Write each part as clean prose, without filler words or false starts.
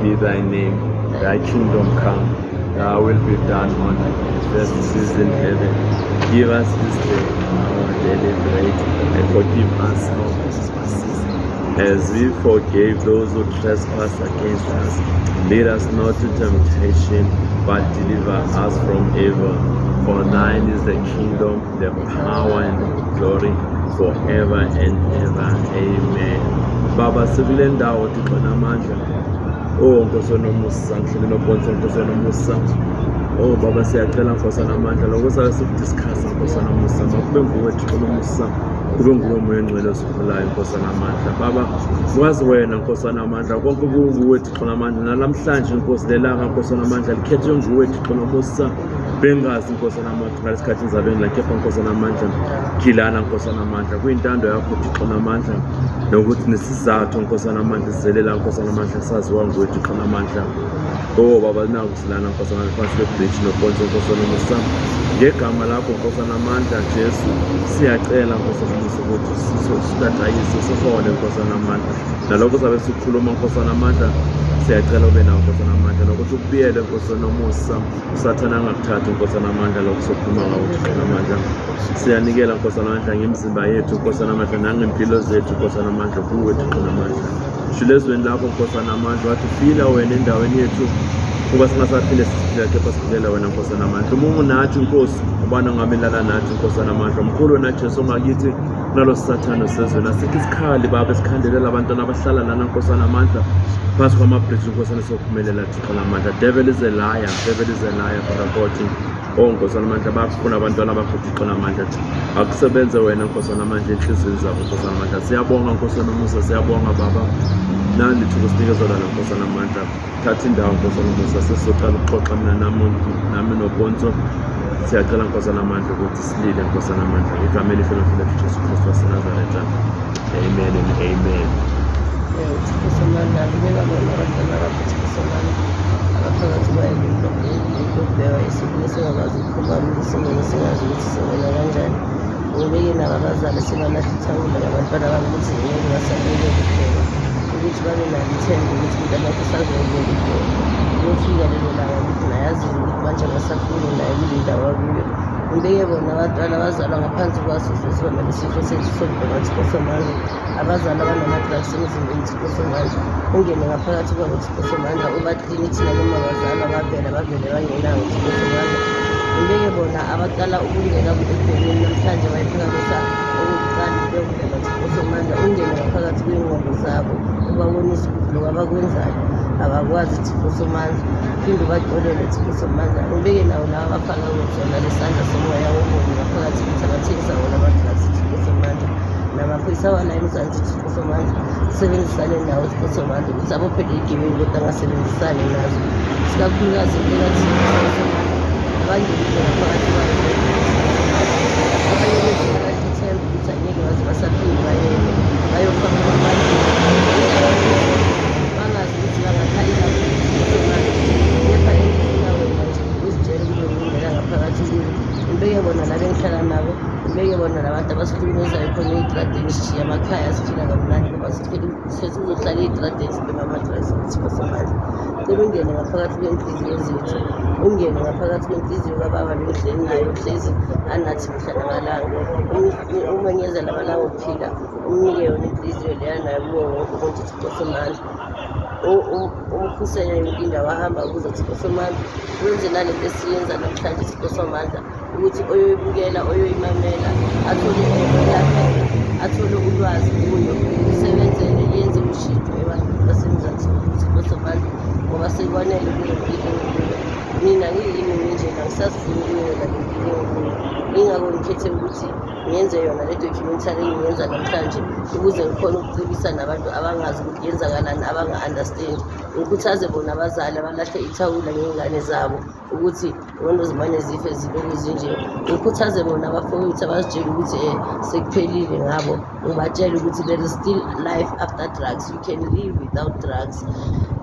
be thy name, thy kingdom come, thy will be done on earth as it is in heaven. Give us this day our daily bread, and forgive us our trespasses, as we forgave those who trespass against us. Lead us not to temptation, but deliver us from evil. For thine is the kingdom, the power, and the glory, forever and ever. Amen. Baba, sikule ndawo Thixo namandla. Oh Nkosi nomusa, ngihleli nobonke Nkosi nomusa. Oh Baba, siyacela Nkosi namandla lokho sabe sikudiscuss Nkosi nomusa, makube nguwe Thixo nomusa, kube nguwe moya ngcwele osikhulayo Nkosi namandla. Baba, wazi wena Nkosi namandla, konke kunguwe Thixo namandla. Nalamhlanje Nkosi lelanga Nkosi namandla likhethwe nguwe Thixo nomusa. Bengazi Nkosi namandla ngalesikhathi ngizabeni la kepha Nkosi namandla khilana Nkosi namandla kuyintando yakho Thixo namandla, nokuthi nesizathu Nkosi namandla sizelela Nkosi namandla saziwa nguwe Thixo namandla. Oh Baba, nakusilana Nkosi namandla phansi kwebridge nobonke Nkosi nomusa, ngegama lakho Nkosi namandla Jesu siyacela Nkosi nomusa ukuthi sitatayise sihole Nkosi namandla, nalokho sabe sikhuluma Nkosi namandla siyacela ube nawo Nkosi namandla, nokuthi ukubiyele Nkosi nomusa, usathana angakuthathi Nkosi namandla lokho sokhuluma ngawo Thixo namandla. Siyanikela Nkosi namandla ngemizimba yethu Nkosi namandla, nangempilo zethu Nkosi namandla kuwe Thixo namandla. Shilo ezweni lakho Nkosi namandla, wathi fila wena endaweni yethu kuba singasaphinde siphila kepha siphilela wena Nkosi namandla. Umungu nathi Nkosi, ubani ongamelana nathi Nkosi namandla, mkhulu wena Jesu ongakithi nalo sathano sezweni. Asikho isikhali Baba esikhandelela abantwana abahlala lana Nkosi namandla phansi kwamabridge Nkosi nesokuphumelela Thixo namandla. Devil is a liar, devil is a liar Father God. Oh Nkosi namandla, bayafuna abantwana bakho Thixo namandla, akusebenze wena Nkosi namandla enhliziyweni zabo Nkosi namandla. Siyabonga Nkosi nomusa, siyabonga Baba, nani Thixo sinikezela Nkosi namandla. Thatha indawo Nkosi nomusa, sesizoqala ukuxoxa mina nami noBonzo. Siyacela Nkosi namandla ukuthi silile Nkosi namandla, igama elihle loFilipi Jesu Kristu waseNazaretha. Amen and amen. Thixo namandla, ngibeka bona abantwana bakho Thixo namandla abaphakathi kwayibheka isibili singakwazi ukukhuluma isingene singazi ukuthi singena kanjani. Ngibeke nabazali sebalahla ithawula labantwana babo ukuthi ngeke basalele kuphela, ukuthi babe nalo ithemba ukuthi umntwana wakho usazoyela kuphela. Kuyofika lelo langa ukuthi nayazi ukuthi manje basafuni naye kule ndawo akuyo. Ngibeke bona abantwana abazalwa ngaphansi kwaso sesibona lesifo sethu sokubhema Thixo somandla, abazali abanama-drugs emzimbeni Thixo somandla, ungene ngaphakathi kwabo Thixo somandla, ubakline thina noma bazalwa bavele bangenawo Thixo somandla. Ngibeke bona abaqala ukungena ekubhemeni namhlanje bayiphakamisa okokuqala ukubhema Thixo somandla, ungene ngaphakathi kwey'ngqondo zabo, ubabonise ukuthi lokhu abakwenzayo abakwazi Thixo somandla, phinde ubaxolele Thixo somandla. Ngibeke nawo laba abafaka kuzona lesandla somoya womubi ngaphakathi ukuthi abathengisa wona ama-drugs Thixo somandla, namaphoyisa wala emzansi Thixo somandla, sisebenzisane nawo Thixo somandla ukuthi abophele igebengu kodwa angasebenzisani nazo, isikakhulukazi ngibeka Thixo somandla abangenile ngaphakathi kwayo abanye bethu ithemba ukuthi angeke baze basaphinde bayofaka kwamanje bangazi ukuthi bangakhalila Thixo somandla, kepha engifuna wena nje uzitshele kube ngingena ngaphakathi kuyo. Ngibeke bona laba engihlala nabo, ngibeke bona labantu abasihlukumezayo khona ey'tradeni, sishiya amakhaya siphila kamnandi ngoba sesizohlala ey'tradeni sibhema ama-drugs Thixo somandla. Cela ungene ngaphakathi kwey'nhliziyo zethu, ungene ngaphakathi kwenhliziyo kababa bengihleli nayo hlezi anathi mihla namalanga, umenyeza lamalanga okuphila, umnike yona inhliziyo leya nayo kuwo wonke umuntu Thixo somandla. Umkhusele yonke indawo ahamba kuzo Thixo somandla, wenze nalento esiyenza namhlanje Thixo somandla, ukuthi oyoyibukela oyoyimamela athole yakhe, athole ulwazi kuyo, isebenzele yenze ushintsho ebantwini basemzansi Thixo somandla, ngoba sekwanele kuyo mpilo enkuyo. Mina ngiyimi nginjena ngisazifuna ukuyela le mpilo enkuyo, ingako ngikhethe ukuthi ngiyenze yona le documentary engiyenza namhlanje ukuze ngikhone ukucebisa nabantu abangazi ukuthi yenzakalani, abanga-understand. Ngikhuthaze bona abazali abalahle ithawula ngey'ngane zabo ukuthi ngondo zimane zife zilokhu zinje. Ngikhuthaze bona abafowethu abazitshela ukuthi sekuphelile ngabo, ngibatshele ukuthi there is still life after drugs. You can live without drugs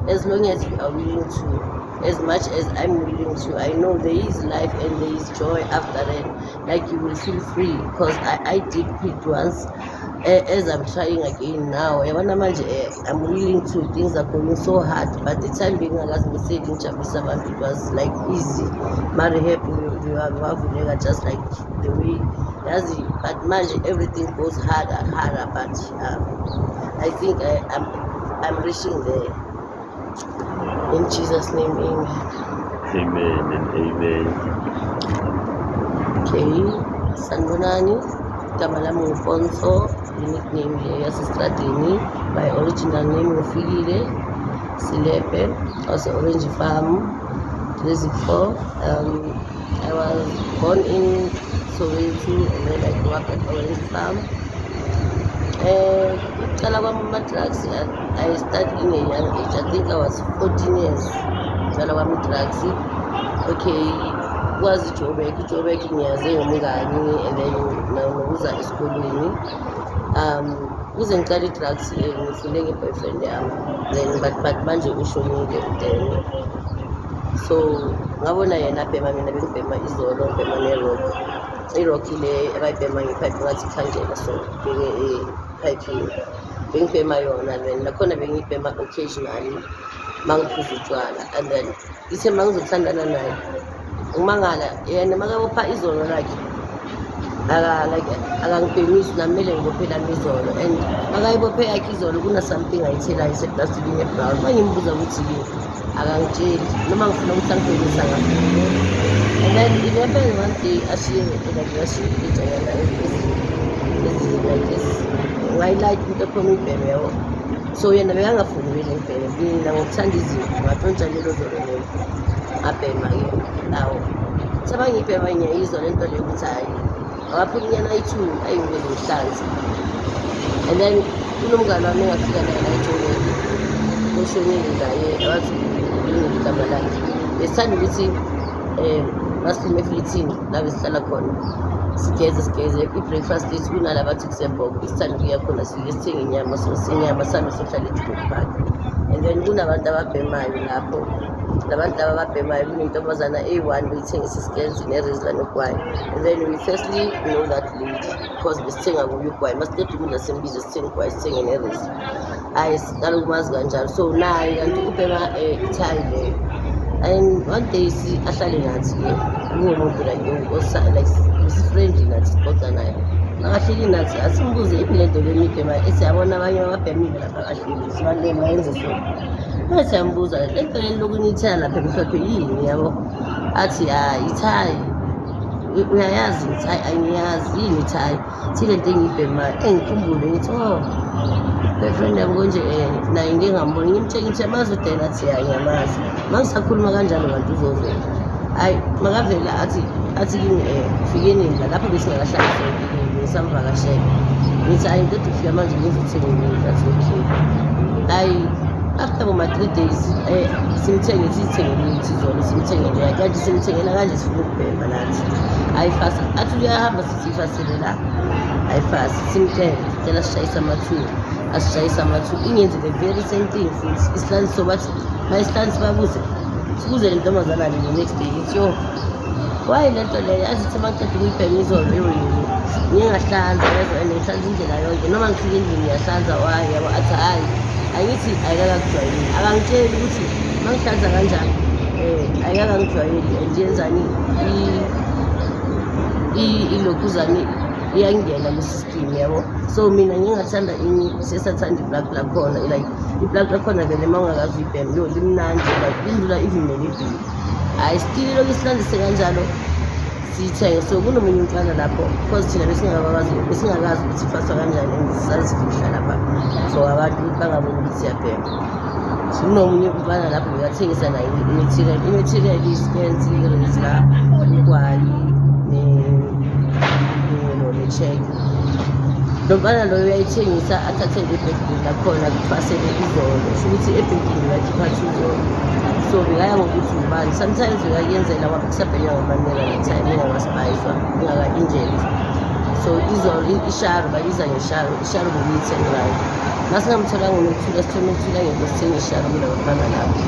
as long as you are willing to. As much as I'm willing to, I know there is life and there is joy after that. Like you will feel free, because I did quit once. as I'm trying again now, yabona manje I'm willing to, things are going so hard, but the time being akazi message ngijabulisa abantu, it was like easy. Mari happy wavuleka just like the way yazi, but manje everything goes harder, but I think I'm reaching there. In Jesus' name, amen. Amen and amen. Okay, sanibonani, igama lami nguFonso, i-nickname le yasestradini. My original name nguFikile Silepe, also Orange Farm, District 4. I was born in Soweto and then I grew up at Orange Farm. Ukuqala kwami ama-drugs, I started in a young age. I think I was 14 years. Ukuqala kwami i-drugs. Okay, kwazi iJoburg ngiyaze ngomngani and then nokuza esikolweni. Kuze ngiqala i-drugs ngifune nge-boyfriend yami, then but manje ushonile then. So ngabona yena abhema, mina bengibhema izolo, ngibhema ne-rock. I-rock le abayibhema ngepipe ngathi ikhandlela, so beke epipini bengibhema yona, then nakhona bengiyibhema occasionally mangiphuza utshwala. And then ithe mangizothandana naye ngimangala yena makabopha izolo lakhe akangibhemisi, namele ngibophe lami izolo, and makayibophe yakhe izolo kuna something ayithelayo seplastikini ebrown. Mangimbuza ukuthi yini akangitsheli, noma ngifuna ukuthi angibhemisa ngaphi. And then it happened one day, ashiye ijayana like this, ngayilike into ephuma ibheme yabo. So yena bekangafuni vele ngibheme, mina ngokuthanda izinto ngatshontsha lelo zolo lelo ngabhema-ke lawo. Sabangibhema ngiyayizwa lento leyo ukuthi hhayi akaphuma inyana ayi-2 ayingibele ngihlanza. And then kunomngane wami engafika naye la eJoburg oshonile ngaye, abathi ulungile igama lakhe. Besithanda ukuthi masiphume eflithini la besihlala khona sigeze i-breakfast lethu kunala bathi kusembogo, besithanda ukuya khona sifike sithenge inyama, so sinyama sami sohlala eJoburg Park. And then kunabantu ababhemayo lapho, labantu laba ababhemayo kunentombazana eyi-1 beyithengisa isikenzi ne-Rizla nogwayi. And then we firstly know that lady because besithenga kuyo ugwayi, masiqeda ukudla sembizo sithenga ugwayi sithenge ne-Rizla. Hhayi siqala ukumazi kanjalo, so naye kanti ubhema ithayi leyo. And one day ahlale nathi-ke kungumuntu like isi-friendly nathi sixoxa naye, nakahleli nathi asimbuze yini lento le nibhema, ethi yabona abanye babhemile lapha kahleli sibaluleke bayenze so. Ngathi yambuza lento leli lokunithela lapha emhlophe yini yabo, athi ithayi. Uyayazi ngithi hayi angiyazi yini ithayi, thi lento engiyibhemayo engikhumbule ngithi boyfriend yami konje naye ngingamboni, ngimtshela ngithi yamazi udela, athi ya ngiyamazi. Mangisakhuluma kanjalo kanti uzozwela. Hhayi makavela athi kimi fikeni la lapho besingakahlali ngisamvakashela. Ngithi hayi ngiceda ukufika manje ngizothenga ukudla, athi okay. Hhayi after boma-3 days simthenge siyithengele ukuthi izolo simthengele, kanti simthengela kanje sifuna ukubhema nathi. Hhayi fast athi uyahamba sithi ifasele la, hhayi fast simtshele sicela sishayise ama-2, asishayise ama-2 ingenzi the very same thing futhi isihlani so bathi mayisihlani sibuze le ntombazana le the next day ithi yo why lento leyo azithi mangiceda ukuyibhema izolo yini ngingahlanza yazo and ngihlanza indlela yonke, noma ngifike endlini ngiyahlanza. Why yabo athi hhayi angithi ayikakakujwayeli, akangitsheli ukuthi mangihlanza kanjani ayikakangijwayeli and yenzani ilokhuzane iyangena le-system yabo. So mina ngingathanda sesathanda i-black lakhona, like i-black lakhona vele uma ungakazi uyibhema yo limnandi, like lindlula even nelebhili. Hhayi still lokhu silandise kanjalo siyithenge. So kunomunye umfana lapho because thina besingakazi ukuthi ifaswa kanjani and sisazifihla lapha, so abantu bangaboni ukuthi siyabhema. So kunomunye umfana lapho bekathengisa naye i-material isikenzi, i-Rizla, ugwayi ne-check. Lo mfana loyo uyayithengisa athathe ebhegini lakhona kufasele izolo, sho ukuthi ebhegini bakhipha 2 zolo. So bekaya ngokuthi ubani, sometimes bekayenzela wakusabhenya ngamanela netime ingakaspayiswa ingaka-inject. So izolo isharu bayiza ngesharu, isharu bekuyithengelayo. Masingamtholanga unokuthula sithole unokuthula ngeke sithenge isharu kula bafana lapho.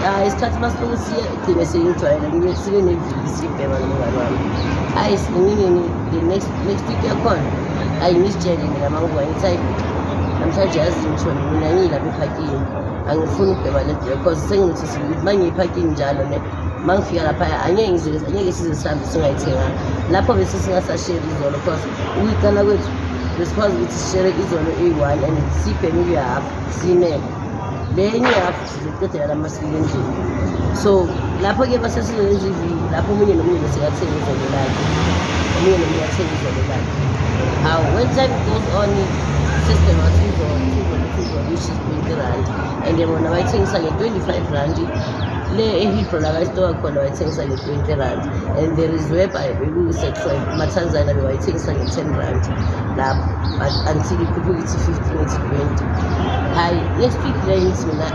Hhayi isikhathi masiloku siye ugcine sengijwayela ngiyesike neviki siyibhema nomngane wami. Hhayi siningini the next week yakhona ayingizitshele mina manguba ngithi hayi namhlanje yazi ngisho mina ngiyilapha ephakini angifuni ukubhema le nto because senginothisiwe ukuthi uma ngiyiphakini njalo ne uma ngifika laphaya angeke size sihambe singayithenganga lapho bese singasashare izolo because ukuyiqala kwethu besikwazi ukuthi sishere izolo eyi-1 and siyibhemile half siyimele le enye half sizoqedela lamasiko endlini so lapho-ke basesizoyenza iviki lapho omunye nomunye besekathenga izolo lakhe omunye nomunye athenga izolo lakhe when time goes on system athi izolo which is 20 rand and bona bayithengisa nge-25 rand le ehibro la bayisitoka khona bayithengisa nge-20 rand and there is whereby bekuyi-sexual matanzania bewayithengisa nge-10 rand lapho but until ikhuphuka ithi 15 ithi 20 hayi next week le ngithi mina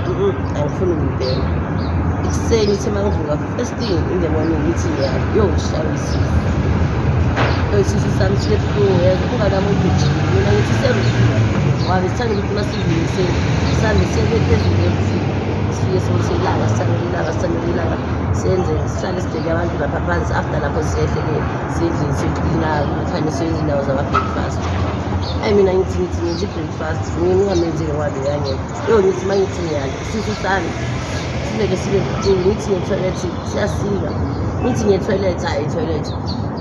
angifuni ukuyibhema ekuseni ithi uma ngivuka first thing in the morning ngithi yoshawa isisu sami silebuhlungu yazi unganamuntu ujile mina ngithi serufika wabe sithanda ukuthi masivile sihambe siye phezulu erufika sifike soselanga sithanelelanga senze sihlale sibheke abantu lapha phansi after lapho siyehleke siyendlini siyoklina kukhanyiswe izindawo zama-breakfast hayi mina ngithi ngenje i-breakfast ngingamenzi-ke wabe yangekho ngithi uma ngithi ngiyale isisu sami sibeke sibe buhlungu ngithi nge-toilet siyasika ngithi nge-toilet hayi i-toilet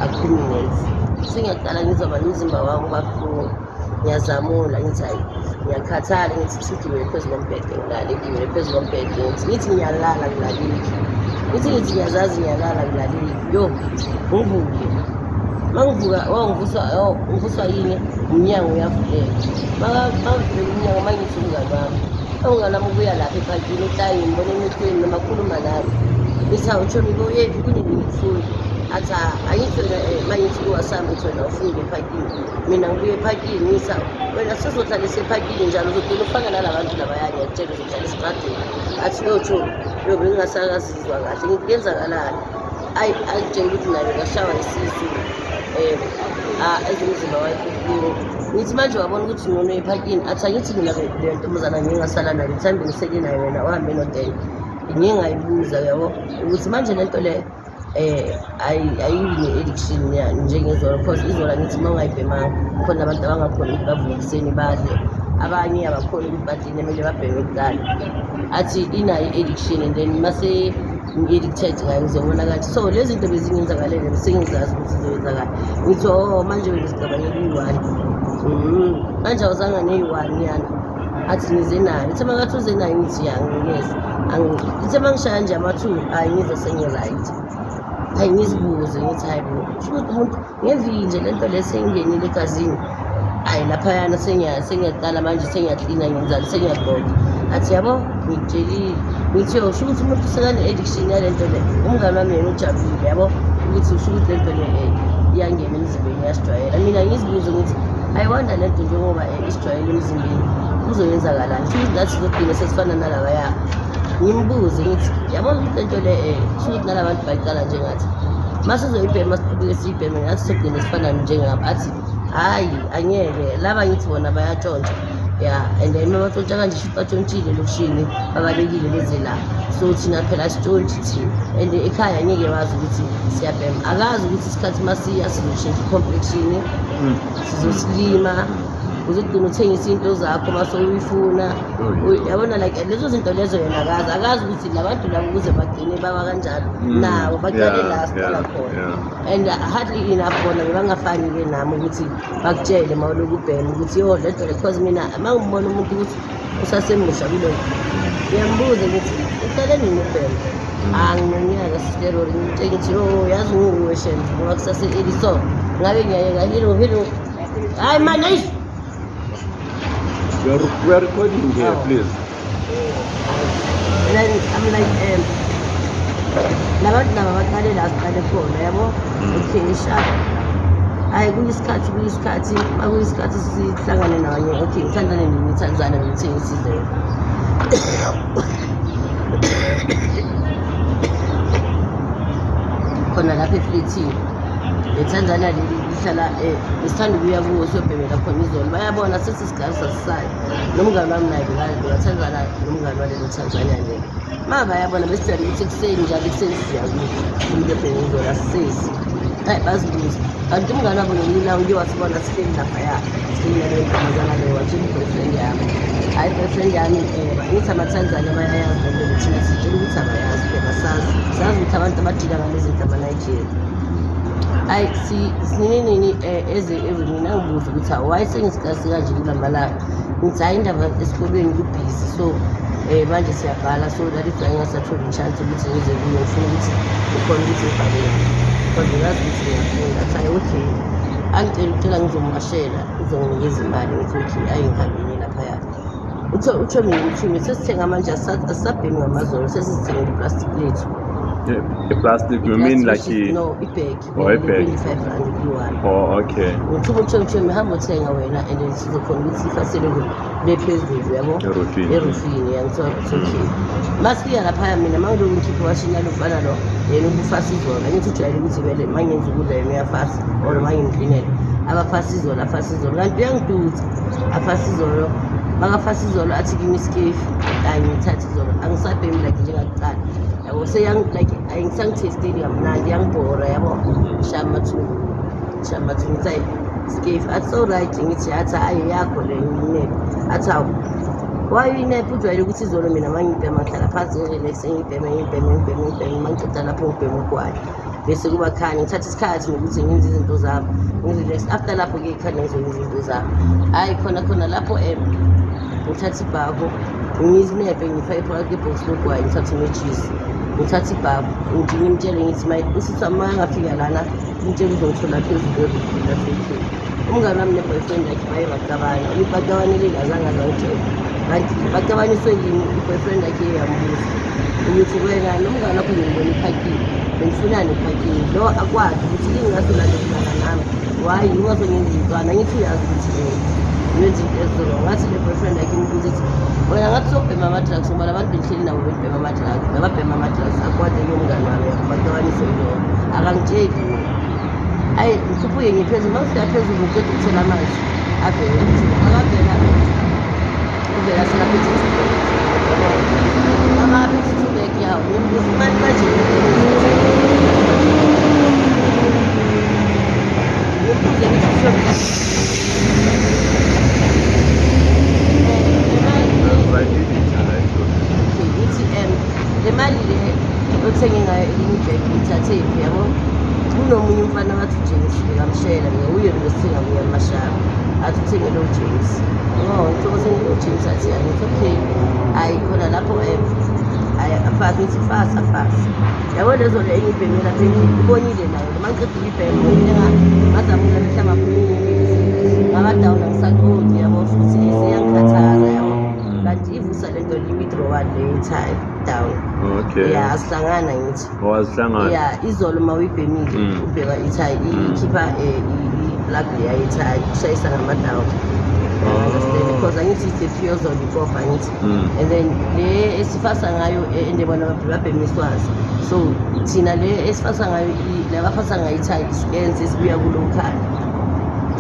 akuphumi ngenzi sengiyaqala ngizoba nomzimba wami ubabuhlungu ngiyazamula ngithi hayi ngiyakhathala ngithi ngigibele phezu kombhede ngilale ngigibele phezu kombhede ngithi ngiyalala ngilalile ngithi ngiyazazi ngiyalala ngilalile ngivuke uma ngivuka ngivuswa yini umnyango uyavuleka mavuleka umnyango uma ngithi umngani wami umngani wami ubuya lapha ephakini utayi ngibona emehlweni noma akhuluma nami ngithi awutshomi kuyephi kunengifuni athi ayithwena mangithi kuwasami uthwena ufike ephakini mina ngibuye ephakini ngithi wena sizohlala ephakini njalo uzogcina ufana nalabantu labayani ngiyakutshela uzohlala esitradeni athi yotsho bengingasakazizwa kahle ngithi kuyenzakalani angitshela ukuthi nayo ngashawa isisu ezimzimba wayebuhlungu ngithi manje wabona ukuthi ngcono ephakini athi angithi mina le ntombazana ngingasala nayo mhlawumbe ngiseke nayo wena uhambe nodela ngingayibuza yabo ukuthi manje le nto le ayibi ne-addiction njengezolo because izola ngithi uma ungayibhemanga khona abantu abangakhona ukuthi bavuke ekuseni badle abanye abakhona ukuthi badline kumele babheme kuqala athi inayo i-addiction and then mase ngi-addicted ngayo ngizobona kathi so lezi zinto bezingenzakalele besengizazi ukuthi zizoyenzakala ngithi manje wena sigabanye kuyi-1 manje awuzanga neyi-1 yana athi ngize nayo ithe makathi uze nayo ngithi yangiyeza ithe mangishaya nje ama-2 hayi ngize sengi-right hayi ngizibuze ngithi hayi bo shukuthi umuntu ngeviki nje le nto le seyingenile egazini hayi laphayana sengiyaqala manje sengiyaklina ngenzani sengiyagqoka athi yabo ngikutshelile ngithi shukuthi umuntu sekane-addiction yale nto le umngani wami yena ujabulile yabo ukuthi shukuthi le nto le iyangena emzimbeni iyasijwayela mina ngizibuze ngithi ayiwanda le nto njengoba isijwayele emzimbeni kuzoyenzakalani shukuthi nathi sizogcina sesifana nalabaya ngimbuze ngithi yabona ukuthi le nto le shukuthi nalabantu bayiqala njengathi masizoyibhema siqhubeke siyibheme ngathi sogcine sifana njengabo athi hhayi angeke laba ngithi bona bayatshontsha and then uma batshontsha kanje shuthi batshontshile lokushini babalekile beze la so thina phela asitshontshi thina and ekhaya angeke bazi ukuthi siyabhema akazi ukuthi isikhathi masiya sizoshintsha i-complexion sizosilima uzogcina uthengisa into zakho mase uyifuna yabona like lezo zinto lezo yena akazi ukuthi labantu labo ukuze bagcine baba kanjalo nabo baqale la siqala khona and hardly enough bona bangafani-ke nami ukuthi bakutshele mawuloku ubhema ukuthi le nto le because mina uma ngibona umuntu ukuthi usasemusha kulo ngiyambuza ukuthi uqale nini ubhema anginonyaka sisterori ngitshela ngithi yazi nguwe shem ngoba kusase-eli so ngabe ngiyayeka hello hayi manje we are recording here, please. And then I'm like, labantu laba baqale la siqale khona yabo okay sharp hayi kuyisikhathi akuyisikhathi sihlangane nabanye okay ngithandane neTanzania ngithengisa izelo khona lapha eFleeting eTanzania lihlala isithanda ukuya kuwo siyobhemela khona izolo bayabona sethi sigaba sasisayo nomngani wami naye bekaTanzania nomngani walelo Tanzania nje ma bayabona besijwayele ukuthi ekuseni njalo ekuseni siyakuyo umuntu ebheme izolo asisezi Hayi bazibuza kanti umngane wabo ngilawo nje wasibona sihleli laphaya sihleli nale ntombazana leyo watshela i-boyfriend yami hayi i-boyfriend yami ngithi amaTanzania bayayazi lento thina sitshela ukuthi abayazi phela sazi ukuthi abantu abadila ngale zinto ama-Nigeria. Hayi sininini mina ngibuza ukuthi why sengisikasi kanje kulamalanga ngithi hayi indaba esikolweni kubhizi so manje siyabhala so that if ngingasatholi i-chance ukuthi ngize kuyo ngifuna ukuthi ukhona ukuthi ngibhale because ngazi ukuthi ngiyafunda athi hayi okay angicela ngizomashela uzonginikeza imali ngithi okay hayi ngihambile laphaya utho mina uthini sesithenga manje asisabhemi ngamazolo sesizithengela i-plastic lethu. The plastic, you mean like no, ibag. Oh, a bag. 25 rand you Oh, okay. Utho mihamba uthenga wena and then sizokhona ukuthi ifasele lephezulu yabo. Erufini yangithola okay. Masiya lapha mina mangiloku ngikhipha washina lokufana lo yena ubufasa izona ngithi ujwayele ukuthi vele mangenza ukudla yena uyafasa or mangimcleanele abafasa izona kanti uyangidutsa afasa izolo makafasa izolo athi kimi iskefu kanye ngithatha izolo angisabhemi like njengakuqala yabo like ayingisangithesteli kamnandi yangibhora yabo shamathuni ngithi skefu athi so right ngithi athi hayi yakho le yinephu athi hawu wayinephu ujwayele ukuthi izolo mina mangibhema ngihlala phansi ngirelaxe ngibheme mangiceda lapho ngibhema ugwayi bese kuba khanya ngithatha isikhathi nokuthi ngenze izinto zami ngirelax after lapho-ke khanya ngizoyenza izinto zami hhayi khona lapho ngithatha ibhako ngizinephe ngifake phakathi kwebhokisi logwayi ngithathe ne-cheese ngithatha ibhako ngimtshele ngithi usisi wami makangafika lana ngimtshele uzongithola phezulu kwerufu umngane wami ne-boyfriend yakhe baye baxabana baxabanelile azange azangitshela kanti baxabaniswe yini i-boyfriend yakhe yambuza ukuthi wena nomngane wakho ngibona iphakile bengifunani iphakile lo akwazi ukuthi lingasolandelana nami wayi ungazongenza intwana ngithi uyazi ukuthi ngenza into ezolo ngathi le-boyfriend yakhe imbuza ithi wena ngathi sobhema ama-drugs ngoba labantu bengihleli nabo bebhema ama-drugs nababhema ama-drugs akwade-ke umngane wami baxabaniswe yilona akangitsheli hayi ngikhuphuke ngiphezulu mangifika phezulu ngiceda ukuthela amanzi avela akavela uvela selaphethe amaphethe i-two-bag yawo ngimbuza imali manje ngimbuze ngithi le mali le othenge ngayo elinye ibhegi ngiyithathephi yabo kunomunye umfana wathi uJames ngamshela uye ngosithenga kuye amashara athi uthengele uJames ngithokosengele uJames athi ngithi okay hayi khona lapho afase ngithi fasa yabo lezo le enye ibhenge lapho ngibonile nayo noma ngiceda ibhenge ngazamula mhlamba ngabadawuna ngisaqodi yabo futhi siyangikhathaza yabo kanti ivusa lento le-withdrawal le-time down okay ya asihlangana ngithi wazihlangana ya izolo ma uyibhemile ubheka ithayi ikhipha i-plug yayithayi kushayisa ngama-down understand because angithi it's a pure zolikofa angithi and then le esifasa ngayo and bona babhemiswazi so thina le esifasa ngayo labafasa ngayo ithayi iscans esibuya kulocal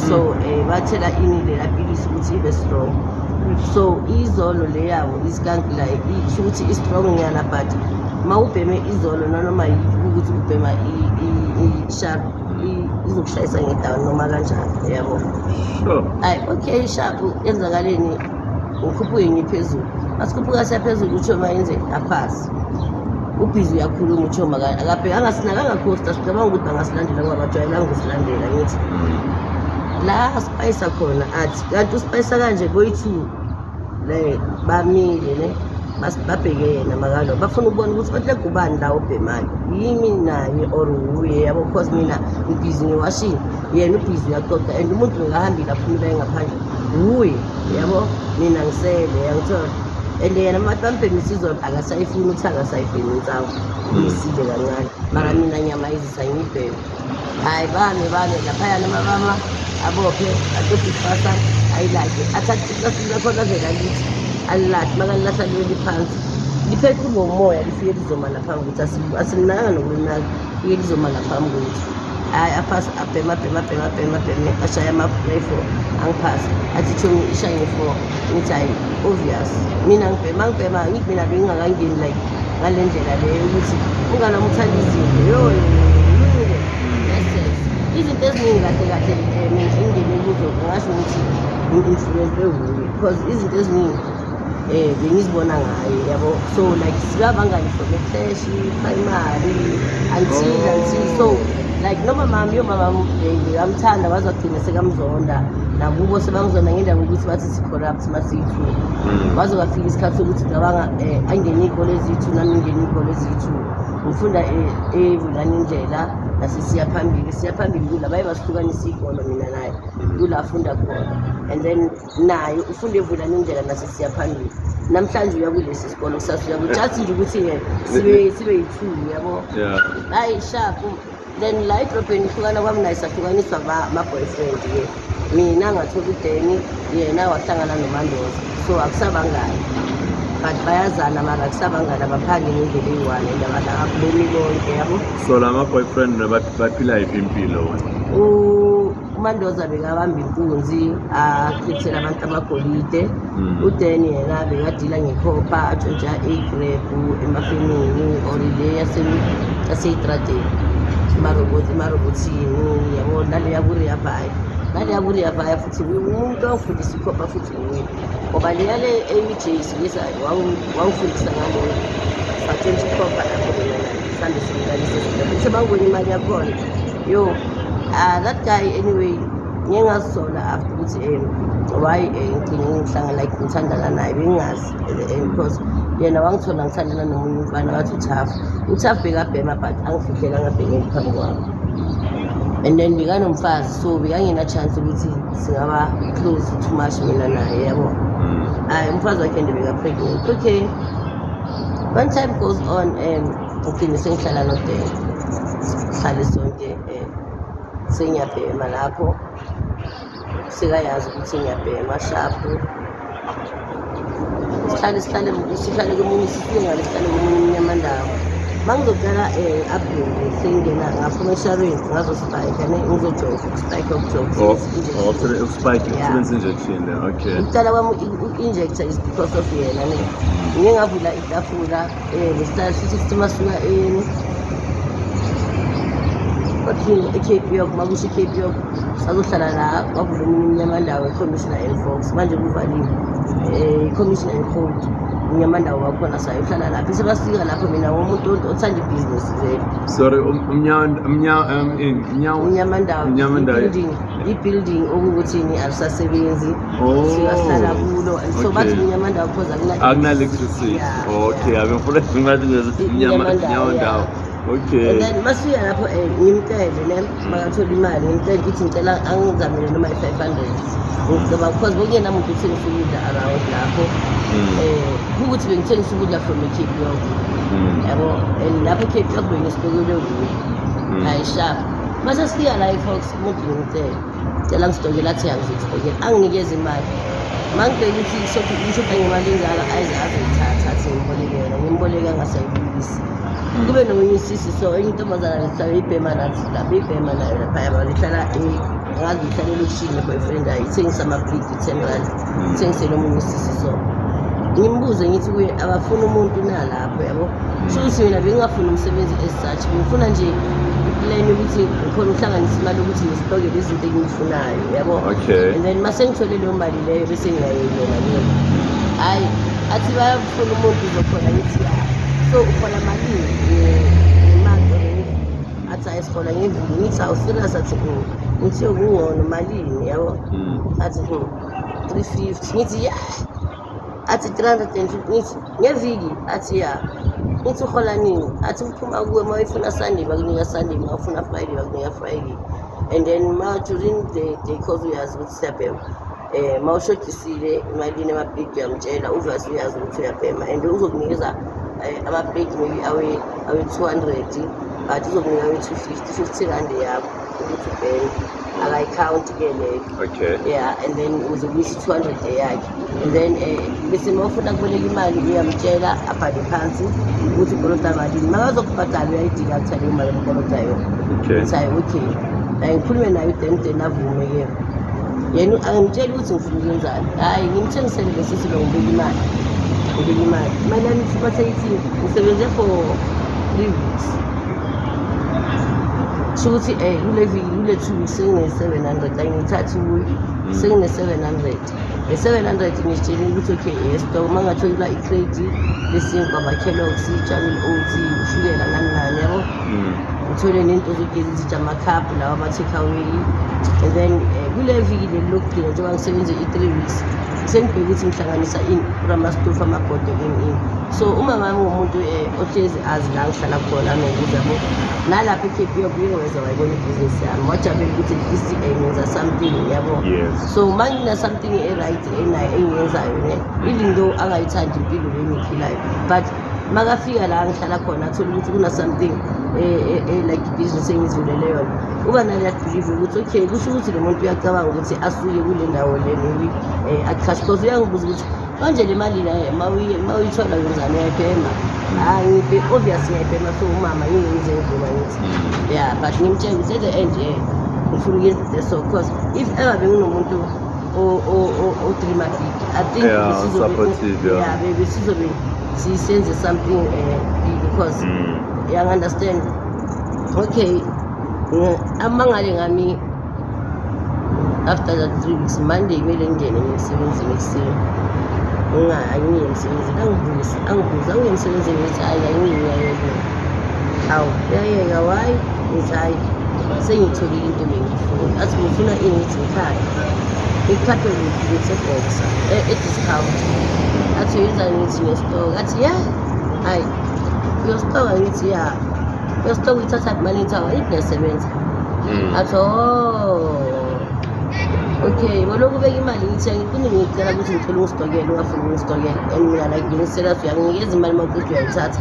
so bathela ini lela pilisi ukuthi ibe strong so izolo le yabo iskanki la isho ukuthi i-strong nyana but ma ubheme izolo nanoma ukuthi ubhema i-sharp izokushayisa ngedawn noma kanjani yabo hayi okay sharp yenzakaleni ukhuphuke ngiphezulu masikhuphuka siyaphezulu uthoma yenze aphasi ubhizi uyakhuluma uthoma akabheka angasinakangakhosta sicabanga ukuthi bangasilandela ngoba bajwayelanga ukusilandela ngithi la asipayisa khona athi kanti usipayisa kanje boyi-2 le bamile ne babheke yena makalo bafuna ukubona ukuthi bathi legubani la obhemayo yimi naye or uye yabo because mina ngibhizi ngiwashini yena ubhizi uyacoca and umuntu ngahambile aphumile ngaphandle uye yabo mina ngisele yangithola and yena bambhemisa izolo akasayifuni ukuthi akasayibhemi insawo uyisile kancane mara mina nyama izisa ngiyibheme hayi bane laphaya namabama abophe aqeda ifasa ayilakhe athathe lakhona vela lithi alilahle makalilahla liweli phansi liphethe umoya lifike lizoma laphambi ukuthi asimnaka nokulinaka lifike lizoma laphambi kwethu hayi aphasi abheme ashaya ama-4 angiphasi athi thomi ishaye nge-4 ngithi hayi obvious mina ngibhema ngithi mina bengingakangeni like ngale ndlela leyo ukuthi unganami uthanda izinto uyangile yes izinto eziningi kahle kahle mina engingene kuzo ngingasho ukuthi ngi-influence wuye because izinto eziningi bengizibona ngayo yabo so like sikabangani from e-flash primary until so like noma mami yomama ngikamthanda bazogcina sekamzonda nakubo sebangizona ngendaba ukuthi bathi si-corrupt masiyi-2 bazokafika isikhathi sokuthi ngabanga angene iy'kole ezithu nami ngene iy'kole ezithu ngifunda evulani indlela nasisiya phambili kula baye basihlukanisa iy'kolo mina naye kula afunda khona and then naye ufunda evulani indlela nasisiya phambili namhlanje uya kulesi sikolo kusasuya just nje ukuthi-ke sibe yi-2 yabo hayi sharp then la edrobheni ihlukana kwami naye sahlukaniswa ma-boyfriend-ke mina ngathola udeni yena wahlangana nomandoza so akusabangani but bayazana mara akusabangani abaphange ngendlela eyi-one and abakuboni bonke yabo so la ma-boyfriend baphila yiphi impilo wena umandoza bekabamba inkunzi akhethela abantu amagolide udeni yena bekadila ngekhopha atshontsha igrepu emafemini or le yaseyitradeni emarobotini yabo naleya kuriya futhi umuntu wangifundisa ikhopha futhi nguye ngoba leya le eyijeyisi wangifundisa ngaleyo satshontsha ikhopha lapho mhlawumbe simlalise sebangibona imali yakhona yo that guy anyway ngike ngazisola after ukuthi why ngigcine ngihlangana like ngithandana naye bengingazi at the end because yena wangithola ngithandana nomunye umfana wathi uThafu bekabhema but angifihlela ngabhekeli phambi kwami and then bekanomfazi so bekangena chance ukuthi singaba close too much mina naye yabo hayi umfazi wakhe nje beka-pregnant okay one time goes on ngigcine sengihlala nodela sihlale sonke sengiyabhema lapho sekayazi ukuthi ngiyabhema shapu sihlale komunye sifike ngale sihlale komunye umnyamandawo uma ngizocala abheme sengingena ngaphuma eshareni ngazospike ngizojoga spike of injection okay ukucala kwami u-injector is because of yena ngike ngavula itafula nesihlala sithi simasuka e-Cape York makusho i-Cape York sazohlala la kwavula omunye umnyamandawo e-Commissioner and Fox manje kuvaliwe i-Commissioner and Code umnyamandawo wakhona sayohlala lapho sebasika lapho mina ngomuntu othanda ibhizinesi vele sorry unyamandawo i-building okuwukuthini alisasebenzi sikahlala kulo so bathi unyamandawo cause akuna-electricity okay abengifuna ngathi unyamandawo okay and then masifika lapho ngimcele makathola imali ngimcele ukuthi ngicela angizamele noma i-500 ngoba because bekuyena muntu uthengisa ukudla around lapho kukuthi bengithengisa ukudla from e-Cape York yabo and lapho e-Cape York bengisitokele kuyo hayi sharp mase sifika la i-Fox umuntu ngicela ngisitokela athi angizokutokela anginikeze imali mangibheka ukuthi ishoda ngemali engaka azoyithatha athi ngimboleka ngasayibuyisi kube nomunye usisi so enye intombazana lihlala ibhema nathi lapho ibhema nayo laphaya balihlala ngazi ihlala elokishini ne-boyfriend ayo ithengisa amapliti 10 rand ithengisele omunye usisi so ngimbuze ngithi kuye abafuna umuntu nalapho yabo sho ukuthi mina bengingafuni umsebenzi as-such ngifuna nje iplan yokuthi ngikhona ukuhlanganisa imali yokuthi ngisitokele izinto engiyifunayo yabo and then mase ngithole leyo mali leyo bese ngiyayiyona leyo hhayi athi bayafuna umuntu uzokhona ngithi so ukhona malini ngemali athi ayisihola ngeviki ngithi awusirious athi ngithi kungcono malini yabo athi 350 ngithi ya athi 350 ngithi ngeviki athi ya ngithi uhola nini athi uphuma kuwe uma uyifuna Sunday bakunika Sunday uma ufuna Friday bakunika Friday and then during the day cause uyazi ukuthi siyabhema uma ushodisile imalini amabhegi uyamtshela uvasi uyazi ukuthi uyabhema and uzokunikeza amabhegi maybe awe 200 but uzokunika awe 250 50 rand yakho ukuthi ubheme akayikhawunti-ke leyo okay yeah and then uzobuyisa 200 yakhe and then bese uma ufuna kuboleka imali uyamtshela abhale phansi ukuthi ukolota malini makazokubhadala uyayidinga kuthi leyo mali okolota yona ukuthi hayi okay ngikhulume naye udenten avume-ke yena angimtsheli ukuthi ngifuna ukwenzani hhayi ngimthengisele lesisi lo ngibeka imali yami bathe ithi ngisebenze for 3 weeks kusho ukuthi kule 2 weeks sengine-700 like ngithatha uweek sengine-700 le-700 ngitshele ukuthi okay store uma ngathola i-crate lesinkwa ama-Kellogg's i-Jamil Oats ushukela nani nani yabo ngithole nento zogezisa amakhaphu lawa ama-take away and then kule viki leli lokugcina njengoba ngisebenze i-3 weeks sengibheke ukuthi ngihlanganisa ini kulamastofu amabhodo ini so uma ngami umuntu ohlezi azi la ngihlala khona nokuthi yabo nalapha eCape uyokwenza wayibona ibhizinisi yami wajabela ukuthi least ngenza something yabo so uma ngina-something e-right engiyenzayo even though angayithandi impilo engiyiphilayo but makafika la ngihlala khona athole ukuthi kuna-something like ibhizinisi engizivulele yona uba naleya believe ukuthi okay kusho ukuthi lo muntu uyacabanga ukuthi asuke kule ndawo le maybe akash because uyangibuza ukuthi manje le mali naye mawuyithola wenzani uyayibhema ngiphe obviously ngiyayibhema so umama yingenze ngivuma ngithi yeah but ngimtshela ukuthi at the end ngifuna ukuyenza so because if ever benginomuntu o-dream big I think besizobe sisenze something big because you understand okay amangale ngami after that 3 weeks Monday kumele ngene emsebenzini ekuseni angiye emsebenzini angibuza uye emsebenzini ngithi hayi angiyeke awu yayeka why ngithi hayi sengitholile into bengifuna athi ngifuna ini ngithi ngikhaya ikhaphe ngithe e-discount athi yenza ngithi ngesitoko athi yeah hayi uyositoko ngithi yeah uyositoko uyithatha imali ngithi awu inesebenza athi okay baloku beka imali ngithi ngifuna ngicela ukuthi ngithole ungisitokele ungafuni ungisitokele and mina like ngiselathi uyanginikeza imali mawuqeda uyayithatha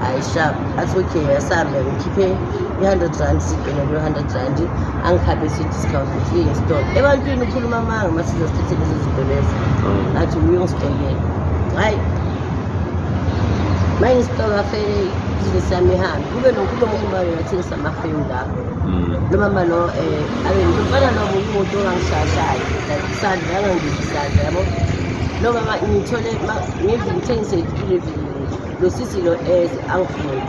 hayi sharp athi okay yasambe ngikhiphe i-100 sigcine kule-100 angikhabe si-discount ngifike ngesitolo ebantwini ukhuluma amanga masizosithethele izinto lezo athi uyongisitokela hayi ma ngisitoka fele ibhizinisi yami ihambe kube nokulomo kubayo ngathengisa amafewu lapho lo mama lo lomfana lobo umuntu ongangishashayo like isandla angangiphi isandla yabo lo mama ngithole ngithengise lo sisi lo angifuni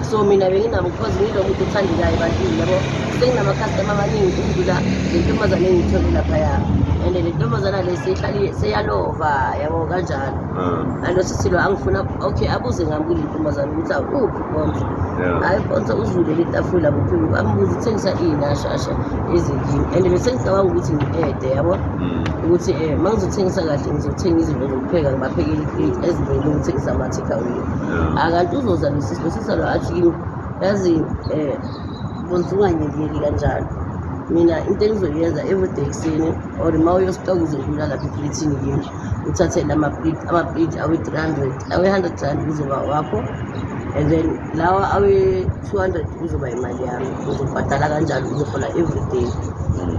so mina benginamkhozi ngilo muntu othandekayo ebantwini yabo senginamakhastoma amaningi ukudlula le ntombazane engiyithole laphaya and le ntombazana le seyalova yabo kanjalo alo sisi lo angifuna okay abuze ngami kule ntombazane ukuthi akuphi konke hayi konke uzule letafula kuphi ambuza uthengisa inashasha ezindlini and bese ngicabanga ukuthi ngi-ede yabo ukuthi uma ngizothengisa kahle ngizothenga izinto zokupheka ngibaphekele iplate ezibele ngithengisa ama-takeaway akanti uzoza lo sisi lo athi kimi yazi unganyekeli kanjalo mina into engizoyenza everyday ekuseni or uma uyositoka uzodlula lapha eplitini kimi uthathe ama-plate awe-300 awe-100 rand kuzoba wakho and then lawa awe-200 kuzoba imali yami uzobhadala kanjalo uzohola everyday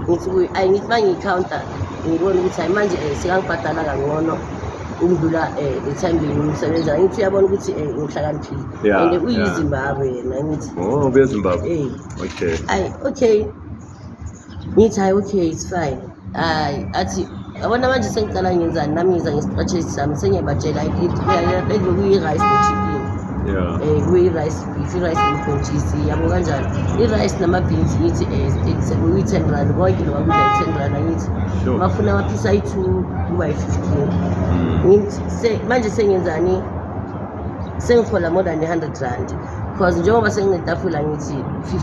ngithi ngithi uma ngiyi-counter ngibona ukuthi hayi manje sekangibhadala kangcono ukudlula le time bengisebenza ngithi uyabona ukuthi ngihlakaniphile and uyizimbabwe yena ngithi ubezimbabwe okay hayi okay ngithi hayi okay it's fine hayi athi yabona manje sengicala ngenzani nami ngiza nge-strategy sami sengiyabatshela kuyi-rice nochicken kuyi-rice beef i-rice nebhontshisi yabo kanjalo i-rice nama-beans ngithi kuyi-10 rand konke loba kuyi-10 rand angithi bafuna amaphisi ayi-2 kuba yi-15 ngithi manje sengenzani sengihola more than 100 rand because njengoba senginetafula ngithi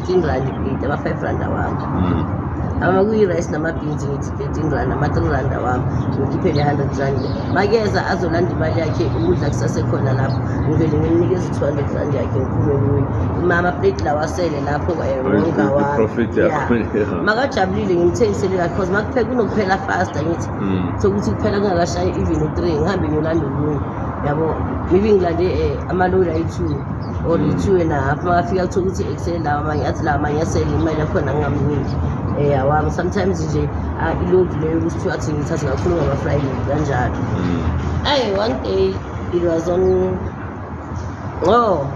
15 rand iplate ama-5 rand awami ama kuyi-rice nama-beans ngithi 13 rand ama-3 rand awami ngikhiphe le-100 rand makeza azolanda imali yakhe ukudla kusasekhona lapho ngivele ngimnikeze 200 rand yakhe ngiphume kuyo ama-plate lawa asele lapho makajabulile ngimthengisele la because makuphela kunokuphela fasta ngithi sokuthi kuphela kungakashayi even u-3 ngihambe ngiyolanda okunye yabo maybe ngilande amaloli ayi-2 or i-2 and a half makafika kuthola ukuthi ekuseni lawa amanye athi lawa amanye asele imali yakhona ngingamniki awami sometimes nje ilodi leyo kusithiwa athi ngithathe kakhulu ngama-Friday kanjalo one day it was on lo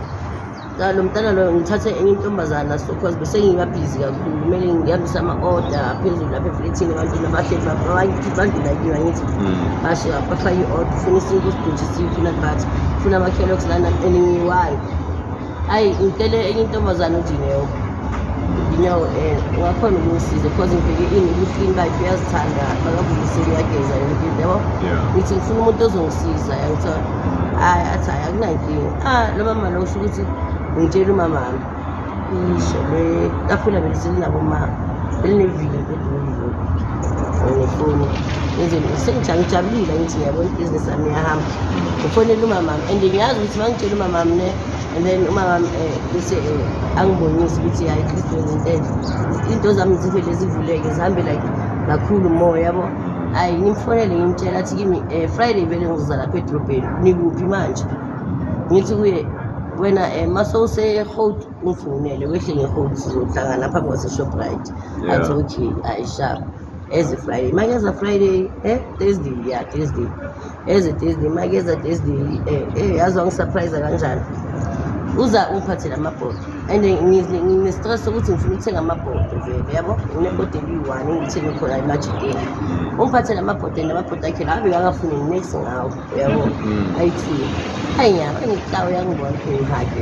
mntana lo ngithathe enye intombazana so because bese ngingabhizi kakhulu kumele ngihambise ama-order phezulu lapha efletini ebantwini abahleli banginakiwa ngithi basho bafake i-order ufuna isinkwa usidotshisiwe ufuna but ufuna ama-Kellogg's lana and ngiyi-1 hayi ngitele enye intombazana ujineyo ungakhona ukungisiza because ngibheke ini ukuthi ini bakhe uyazithanda bakavuliseni uyageza yonke yabo ngithi ngifuna umuntu ozongisiza yangithola athi hayi akunankinga lo mama lo usho ukuthi ngitshela umamami isho le tafula beliselinabo mama belinevili bedlulile ngefoni sengijabulile ngithi ngiyabona ibhizinisi yami iyahamba ngifonela umamami and ngiyazi ukuthi uma ngitshela umamami ne and then umamami bese angibonise ukuthi hayi into zami zivele zivuleke zihambe like kakhulu umoya yabo hayi ngimfonele ngimtshela athi kimi Friday vele ngizoza lapha edrobheni nikuphi manje ngithi kuye wena masowuse-Gauteng ungifonele wehle nge-Gauteng sizohlangana lapha kwase-Shoprite athi okay hayi sharp eze Friday makeza Friday Thursday Thursday eze Thursday makeza Thursday yazi wangisurprise kanjani uza ungiphathele amabhodo and ngine-stress sokuthi ngifuna ukuthenga amabhodo vele yabo nginebhodo eliyi-1 engithenge khona emajideni ungiphathele amabhodo and amabhodo akhe la abe akafuni nginext ngawo yabo ayi-2 hayi nyaba ngitawo yangibona ngihage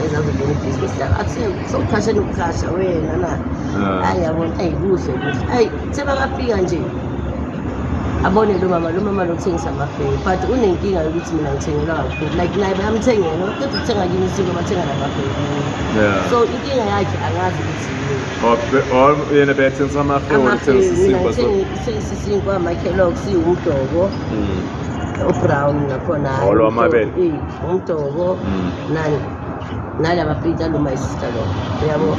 ezazobona ibhizinisi yami athi sokukhasha nokukhasha wena na hayi yabona hayi kuhle hayi sebakafika nje abone lo mama lo uthengisa amafeyi but unenkinga yokuthi mina ngithengela kakhulu like naye bayamthengela kodwa ukuthenga kimi isiko bathenga namafeyi so inkinga yakhe angazi ukuthi yena bethengisa amafeyi uthengisa isinkwa ama-Kellogg's umdoko o-brown nakhona umdoko nalama plate aluma isister lo yabo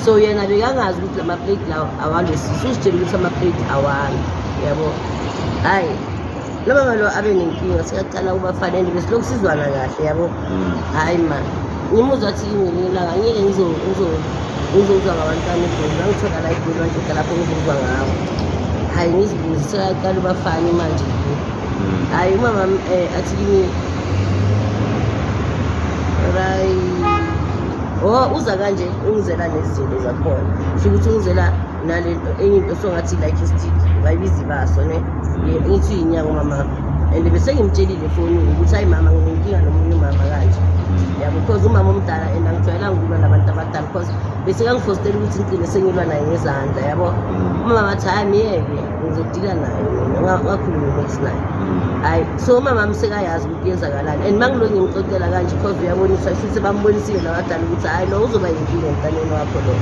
so yena bekangazi ukuthi lama plate lawo awalosisi usitshela ukuthi ama-plate awami yabo hayi lo mama lo abe nenkinga sikacala kubafanele besilokhu sizwana kahle yabo hayi man ngimuzwa athi ngelanga ngeke ngizozwa ngabantwana egoli ngangithola la igoli bandoda lapho ngizozwa ngawo hayi ngizibuze sikacala ubafane manje hayi umama athi kimi uza kanje ungizela nezinto zakhona sho ukuthi ungizela nalento enye into songathi like istik bayibizi baso ne ngithi inyanga umama and bese ngimtshelile efonini ukuthi hayi mama nginenkinga nomunye umama kanje yabo because umama omdala and angijwayelanga ukulwa nabantu abadala because bese kangifostela ukuthi ngigcine sengilwa naye ngezandla yabo umama athi hayi miyeke ngizodila naye ngakhuluma next naye hayi so umama msekayazi ukuthi yenzakalani and mangilo ngimxoxela kanje because uyabonisa futhi bambonisile nabadala ukuthi hayi lo uzoba yinkinga emntaneni wakho lo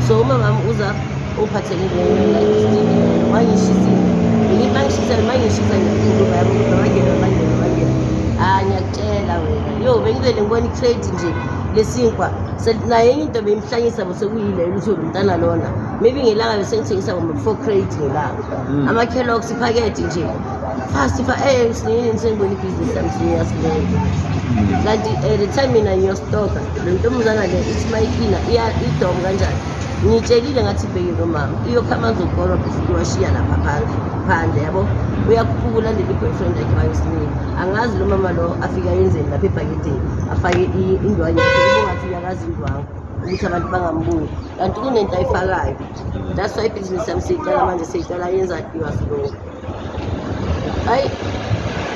so umama uza uphathelile mangishisa ngiyakhuluma yabo bangena ngiyakutshela wena bengivele ngibona i-crate nje lesinkwa naye enye into beyimhlanyisa sekuyile ukuthi lo mntana lona maybe ngelanga besengithengisa ngoma-4 crate ngelanga ama-Kellogg's iphakethe nje fast sinini sengibona ibhizinisi yami siyasileyo kanti the time mina ngiyostoka lo ntombazana le ithi mayikina idomu kanjani ngitshelile ngathi bheke lo mama iyokhama zokorobha iwashiya lapha phandle yabo uyakhuphuka ulandela i-boyfriend yakhe bayosinika angazi lo mama lo afika yenzeni lapha ebhaketheni afake indwangu yakhe ubongathi uyakazi indwangu ukuthi abantu bangambuki kanti kunento ayifakayo that's why ibhizinisi yami seyicala manje seyicala yenza iwaslow hayi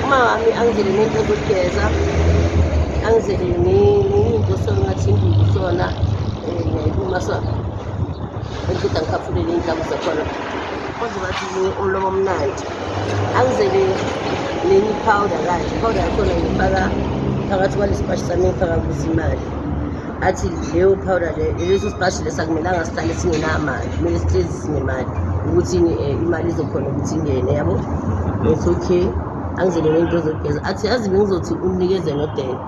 umama wami angizele nento zokugeza angizele nento songathi imbuzi sona ngiyayibuma sona ukuthi angikhafulele iy'nhlamvu zakhona konje bathi umlomo omnandi angizele nenye i-powder kanje i-powder yakhona ngifaka phakathi kwalesipashi sami ngifaka kuzimali athi leyo powder leso sipashi lesi akumelanga sihlale singenamali kumele sihlezi sinemali ukuthi imali izokhona ukuthi ingene yabo it's okay angizele nento zokugeza athi yazi bengizothi umnikeze nodeni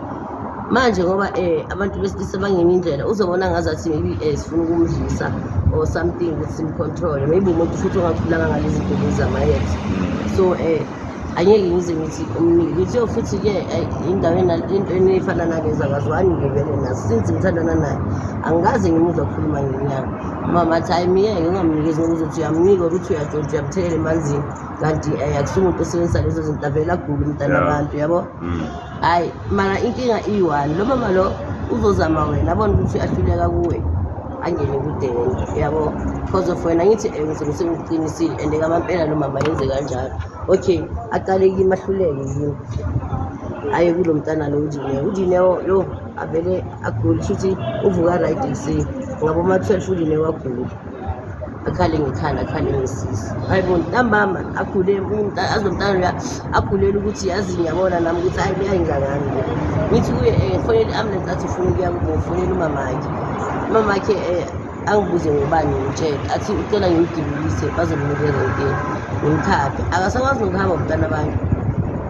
manje ngoba abantu besilisa bangena indlela uzobona ngazathi maybe sifuna ukumdlisa or something ukuthi simcontrol maybe umuntu futhi ongakhulanga ngalezi zinto zamayethe so angeke ngize ngithi umniki ngithi futhi-ke endaweni entweni efana nalezi akazwani ngivele nazo since ngithandana naye angikaze ngimuzwa khuluma ngenyanga mama athi hayi miyeke ungamnikezi ngokuzothi uyamnika ukuthi uyatshontsha uyamthelela emanzini kanti akusuke umuntu osebenzisa lezo zinto avele agule umntana abantu yabo hayi mara inkinga iyi-1 lo mama lo uzozama wena abona ukuthi uyahluleka kuwe angene kudeni yabo because of wena ngithi ngizobe sengikuqinisile and ngamampela lo mama yenze kanjalo okay aqale kimi ahluleke yini aye kulo mntana lo uDineo yo avele agule futhi uvuka right ekuseni ngabo ma-12 uDineo agule akhale ngekhanda akhale ngesisi hayibona ntambama agule azomntana loya agulela ukuthi yazi ngiyabona nami ukuthi hayi liyayingangani ngithi kuye fonela i-ambulance athi ufuna ukuya kubo ufonela umamakhe angibuze ngobani ngimtshele athi ucela ngimgibelise bazomnikeza enkeni ngimkhaphe akasakwazi nokuhamba umntana abantu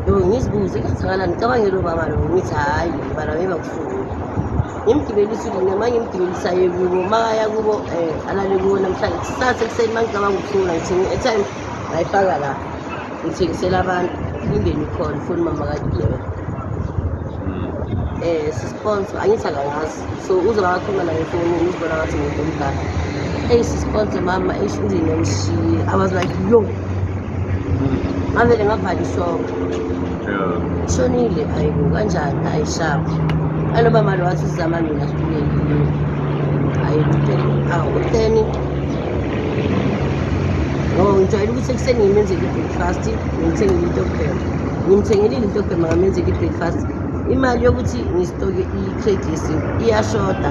yo ngizibuze kanzakalani cabangela ubaba lo ngithi hhayi bana bebakufuna ngimgibelisa uDineo uma ngimgibelisa ye kubo makaya kubo alale kubo namhlanje kusasa ekuseni uma ngicabanga ukuhlula ngithenga i-airtime ngayifaka la ngithengisela abantu ingeni ikhona ifoni mama kaDineo sisponsor angithi akangazi so uzoba kakhuluma nayo efonini uzibona ngathi ngumuntu omdala sisponsor mama uDineo ushiye I was like yo ngavele ngavala ishop shonile ayibo kanjani ayishapha aloba malo wathi sizama mina siphulekile ayikuteni ngijwayele ukuthi ekuseni ngimenzele i-breakfast ngimthengele into yokupheka ngimthengelile into yokupheka ngamenzele i-breakfast imali yokuthi ngistoke i-credit iyashoda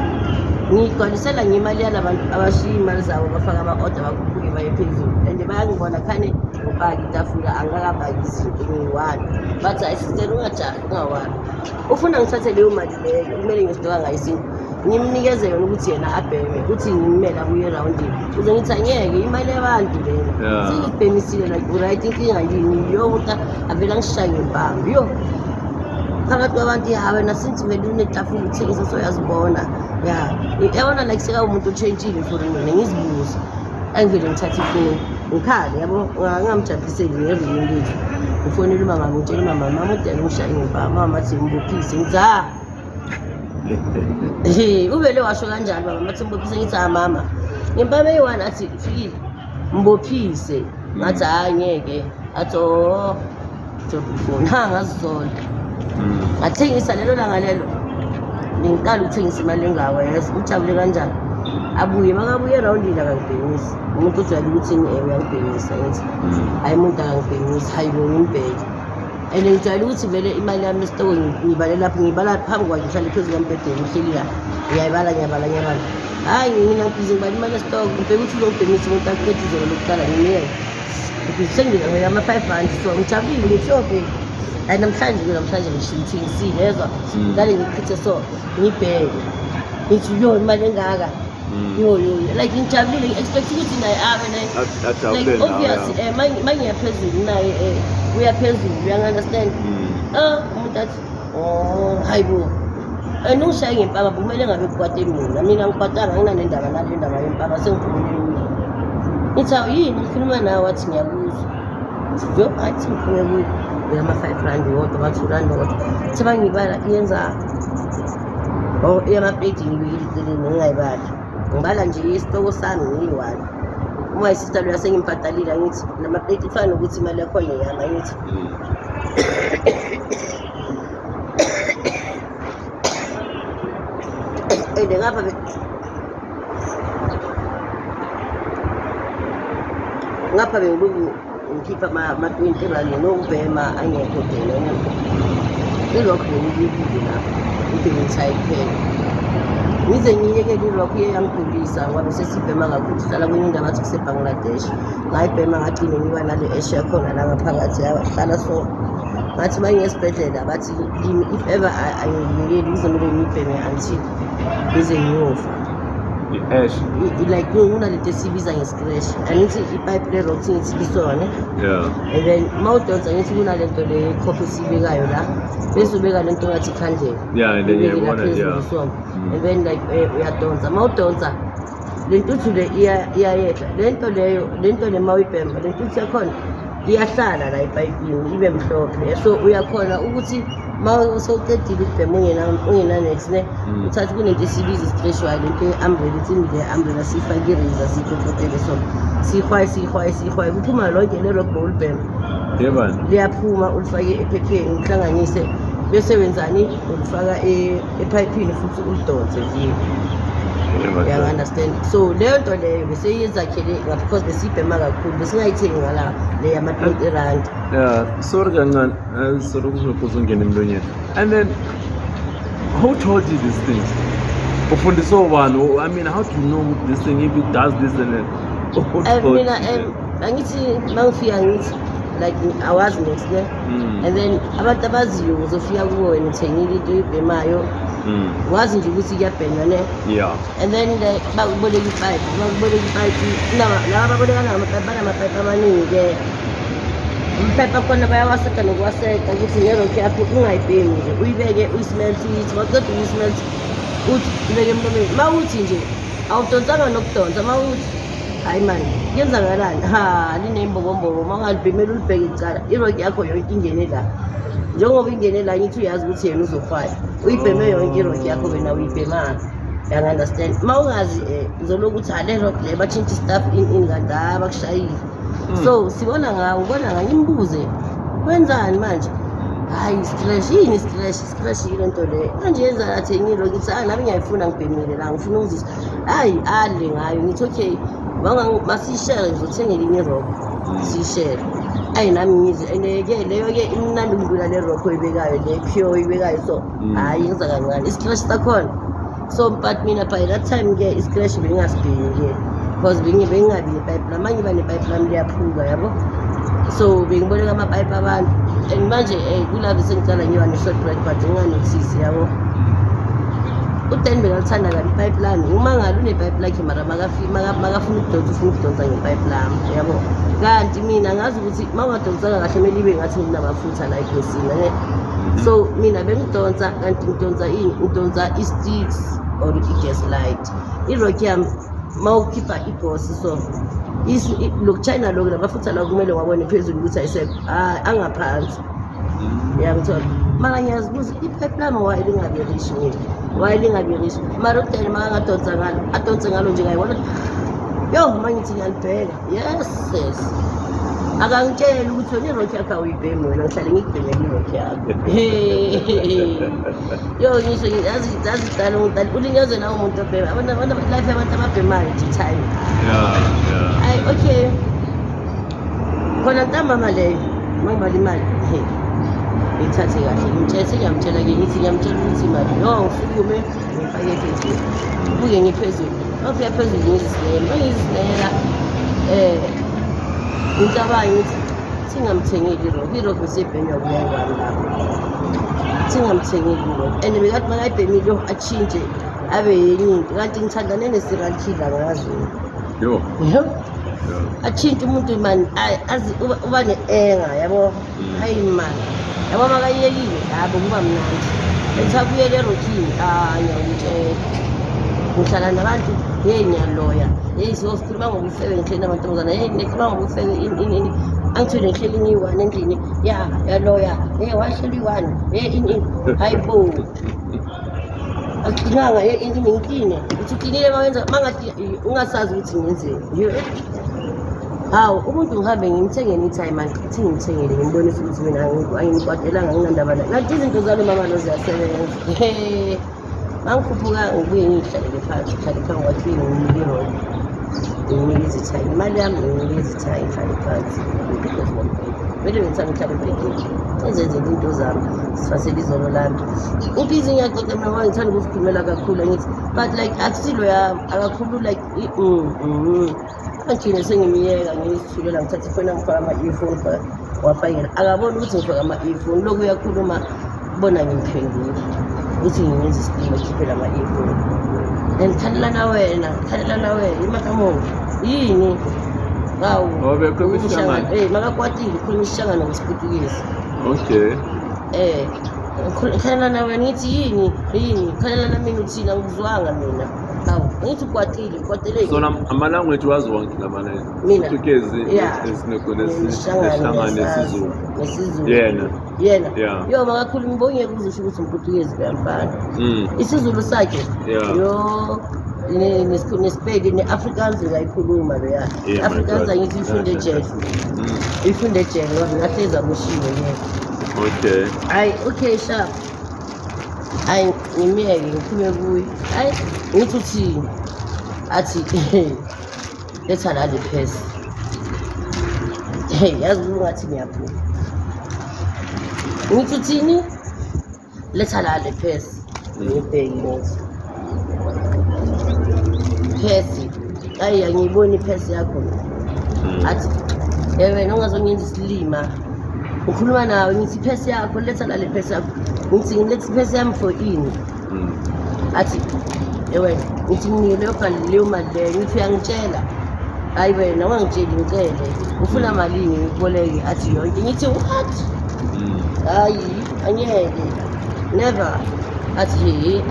ngigcwalisela ngemali yalabantu abashiya imali zabo bafaka ama-order bakhuphuke baye phezulu and bayangibona khane ngipaka itafula angakabhaki izinto ngiyi-one bathi ayisitela ungajahi ungawani ufuna ngithathe leyo mali leyo kumele ngistoka ngayisinto ngimnikeze yona ukuthi yena abheme ukuthi ngimele abuye erawundini uze ngithi angeke imali yabantu lena sengikubhemisile like right inkinga yini yo umuntu avele angishaye ngempama yo phakathi kwabantu wena since vele unetafula uthengisa soyazibona yabona like seka umuntu otshentshile for mina ngizibuze angivele ngithathe ifoni ngikhale yabo ngamjabuliseli ngezinye lethu ngifonela umama ngitshela umama mama udala ngishaye ngempama mama athi ngibophise ngithi uvele washo kanjani baba mathi ngibophise ngithi mama ngempama eyi-one athi fikile mbophise ngathi hhayi ngeke athi ifoni ngazizola ngathengisa lelo langa lelo ngiqala ukuthengisa imali engako yes ujabule kanjani abuye makabuye erawundini akangibhekisi umuntu ujwayele ukuthi uyangibhekisa ngithi hhayi umuntu akangibhekisi hayi bo ngimbheke and ngijwayele ukuthi vele imali yami esitoko ngibale lapho ngibala phambi kwakhe ngihlale phezu kwembhedeni ngihleli la ngiyayibala hhayi nginabhizi ngibala imali esitoko ngibheke ukuthi uzongibhekisa umuntu aqeda izolo lokuqala ngimyeke sengibeka ama-500 so ngijabulile ngithi okay hayi namhlanje ngithengisile yezwa ngale ngichithe so ngibheke ngithi yo imali engaka yo like ngijabulile ngi-expect ukuthi naye abe like obviously ma ngiyaphezulu naye uyaphezulu uyangi-understand umuntu athi hayi bo ungishaye ngempama kumele ngabe kukwate mina ngikwatanga nginanendaba nale ndaba yempama sengiphumulele mina ngithi awu yini ngikhuluma nawe wathi ngiyakuzwa yo athi ngiphume kuyo uyama-500 wodwa ama-200 wodwa thi bangibala iyenza eyamapleti ngibekile eceleni ngingayibali ngibala nje isitoko sami ngiyi-one uma isista loya sengimbhadalile angithi namapleti ifana nokuthi imali yakhona yami angithi ende ngapha bengibuku ngikhipha ama-20 rand nokubhema angekho dela ilokho ngilibile lapho ukuthi ngithayiphele ngize ngiyekele ilokho iyangigulisa ngoba sesibhema kakhulu sihlala kwenye indawo athi kuseBangladesh ngayibhema ngagcine ngiba nale eshe yakhona la ngaphakathi yahlala so ngathi uma ngiyesibhedlela bathi if ever angiyekeli kuzomele ngiyibheme until ngize ngiyofa like kunalento esibiza nge-scratch angithi ipipe le-route ngithi lisona and then uma udonsa ngithi kunalento le khophi esiyibekayo la bese ubeka lento ngathi ikhandlela phezulu and then like uyadonsa uma udonsa le ntuthu le iyayehla lento le ma uyibhemba le ntuthu yakhona iyahlala la epayipini ibe mhlophe so uyakhona ukuthi ma sowuqedile ukubhema ungenanex ne uthathe kunento esibiza i-stretchwayo lento ye-umbrella itsindi le-umbrella siyifake ireza siyikokotele so siyihwaye kuphuma lonke le-rogbo ulibhema liyaphuma ulifake ephepheni uhlanganise bese wenzani ulifaka epayipini futhi ulidonse nje Uyangu-understand. So leyo nto leyo beseyizakhele because besiyibhema kakhulu besingayithengi ngala le yama-20 Yeah, sorry kancane. Sorry ukuzongena emlonyeni. And then, who told you these things? Ufundiswe ubani? I mean, how do you know this thing if it does this and then? Who told mina you? angithi mangifika ngithi like awazi next year and then abantu abaziyo uzofika kuwo wena uthengile into oyibhemayo wazi nje ukuthi kuyabhenywa ne Yeah. and then bakuboleka ipayipi laba baboleka banamapayipi amaningi-ke amapayipi akhona bayawaseka nokuwaseka ukuthi ngerokhi yakho ungayibhemi nje uyibeke uyismeltise waqeda uyismeltise uthi ibeke emlomeni uma uthi nje awudonsanga nokudonsa uma uthi hayi mani kuyenzakalani linembokomboko uma ungalibhemeli ulibheke kucala irokhi yakho yonke ingene la njengoba ingene la ngithi uyazi ukuthi yena uzofaya uyibheme yonke irokhi yakho wena uyibhemanga uyangu-understand uma ungazi uzoloku ukuthi le rock le batshintshe istaff in kanti bakushayile so ngibona ngimbuze kwenzani manje hayi scratch yile nto le manje yenza athengile ngithi nami ngiyayifuna ngibhemile la ngifuna ukuzisa hayi ale ngayo ngithi okay masiyishere ngizothenga elinye irock siyishere ayi nami ngize and-ke leyo-ke imnandi ukudlula le rock oyibekayo le pure oyibekayo so hhayi yenza kancane i-scratch sakhona so but mina by that time-ke i-scratch bengingasibheki-ke because bengingabi nepayipi lamanye iba nepayipi lami liyaphuka yabo so bengiboleka amapayipi abantu and manje kulave sengicala ngiba ne-short break but nginganothisi yabo uDan bekalithanda kabi ipayipi lami umangala unepayipi lakhe mara makafuna ukudonsa ufuna ukudonsa ngepayipi lami yabo kanti mina ngazi ukuthi uma ungadonsanga kahle kumele ibe ngathi nginamafutha la egosini ne so mina bengidonsa kanti ngidonsa i-sticks or i-gas light irokhi yami uma ukhipha igosi so lokuchina lokhu namafutha lawo kumele wabone phezulu ukuthi ayisekho angaphansi uyangithola mara ngiyazibuza ipayipi lami waye lingabirishi mara uDan makangadonsa ngalo adonse ngalo nje ngayibona yo uma ngithi ngiyalibheka yes akangitsheli ukuthi wena irokhi yakho awuyibhemi wena ngihlale ngikubhemela irokhi yakho yo ngisho yazidala ulinyazwe nawo umuntu obhema life yabantu ababhemayo nje time hayi okay khona ntambama leyo uma ngibala imali ngiyithathe kahle ngiyamtshela-ke ngithi ngiyamtshela ukuthi imali yo ngisukume ngifake ephezulu ubuke ngiphezulu mafika phezulu ngizisinela uma ngizisinela ngicabanga ukuthi singamthengeli irokhi besebhenywa kuyangani lapho singamthengeli irokhi and bekathi makayibhemile atshintshe abe yenye into kanti ngithandane ne-serial killer ngazo Yo. atshintshe umuntu mani azi uba ne-enga yabo hayi mani yabo makayiyekile yabo kuba mnandi ethabuyele erokhini ngiyakutshela ngihlala nabantu ngiyaloya siyokhuluma ngobufebe ngihleli namantombazana ngikhuluma ngobufebe ini angithole ngihleli ngiyi-one endlini yaloya wahleli i-one ini hayi bo akudinganga ini ngikline uthi uklinile mawenza mangathi ungasazi ukuthi ngenzeni hawu umuntu ngihambe ngimthenge anytime angithi ngimthengele ngimbonise ukuthi mina anginikwatelanga nginandaba naye nathi izinto zalo mama lo ziyasebenza mangikhuphuka ngibuye ngiyihlalele phansi ngihlale phambi kwakhe nginike irokhi nginike izithayi imali yami nginike izithayi ngihlale phansi vele bengithi angihlale ebhekeni ngizenzele into zami sifasele izolo lami ubhizi ngiyaxoxa mina ngoba ngithanda ukuzikhulumela kakhulu angithi but like akusilo yami akakhulu like angithine sengimiyeka ngiyisithulela ngithatha ifoni yami ngifaka ama-earphone wafakela akabona ukuthi ngifaka ama-earphone lokhu uyakhuluma bona ngimphendule ukuthi ngingenza isilima khiphe ama-earphone and khalelana wena imakamongo yini hawu makakwatile ukhuluma isihlangano ngesiputukezi Okay. khalelana wena ngithi yini khalelana mina uthina ngikuzwanga mina hawu ngithi ukwatile So ama-language wazi wonke mina Portuguese nesihlangano nesizulu yena Yeah. Yo makakhuluma ngibonge ukuzisho ukuthi umPortuguese kuyamfana isizulu sakhe yo nesipedi ne-Afrikaans uyayikhuluma leya Afrikaans angithi ifunde ejele ngoba ngathi ezakushiwo Okay. hayi okay sharp hayi ngimiyeke ngiphume kuyo hayi ngithi uthini athi letha la le phesi. Yazi ungathi ngiyaphuma. Ngithi uthini? Letha la le phesi. Ngibheki ngithi. Phesi. Ayi angiyiboni iphesi yakho. Athi wena ungazongenza isilima. Ukhuluma nawe ngithi iphesi yakho letha la le phesi yakho. Ngithi ngilethe iphesi yami for ini. Athi wena ngithi nginike leyo bhali leyo mali leyo ngithi uyangitshela. Hayi wena wangitshela ngicele ufuna malini ngikuboleke athi yonke ngithi what? Hayi angeke never athi hle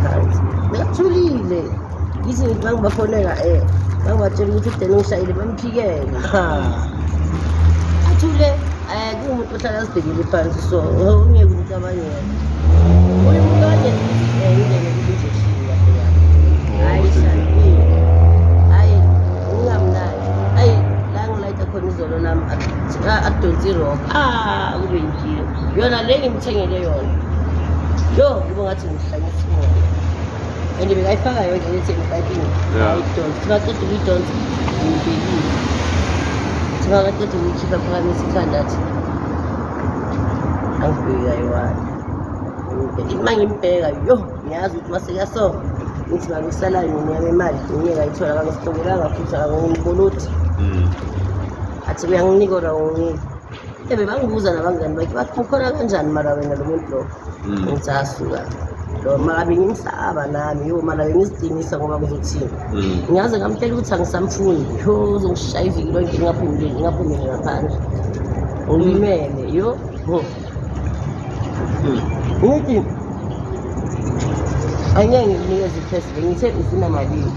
phansi ngathulile ngithi ngibangibafonela bangibatshela ukuthi udeni ngishayile bamphikele athule kumuntu ohlala asibhekile phansi so ungeke ukuthi abanye uyu mkade indlela injection lapho yakho hayi shali hayi ungamnaki hayi la ngilayitha khona izolo nami akudonsi rock kube yinkinga yona le ngimthengele yona yo ngibo ngathi ngihlanyisa imoya and bekayifaka yonke lethi emfakini ayidonsi ngaqeda ukuyidonsa ngibekile ngaqeda ukuyikhipha phakathi isikhanda athi angibheka yiwani uma ngimbheka yo ngiyazi ukuthi masekaso ngithi mangisalayo nginyaka imali ngiyeka ayithola kangisithokelanga futhi akangiboluthi athi uyanginika ora unginika bebangibuza nabangani bakhe bathi ukhona kanjani mara wena lo muntu lo ngithi asuka lo mara bengimhlaba nami yo mara bengisidinisa ngoba kuzothini ngiyazi ngamtshela ukuthi angisamfuni yo uzongishaya iviki lonke ngingaphumeli ngaphandle ulimele yo ngithi angeke ngikunikeze iphesi bengithe ufuna malini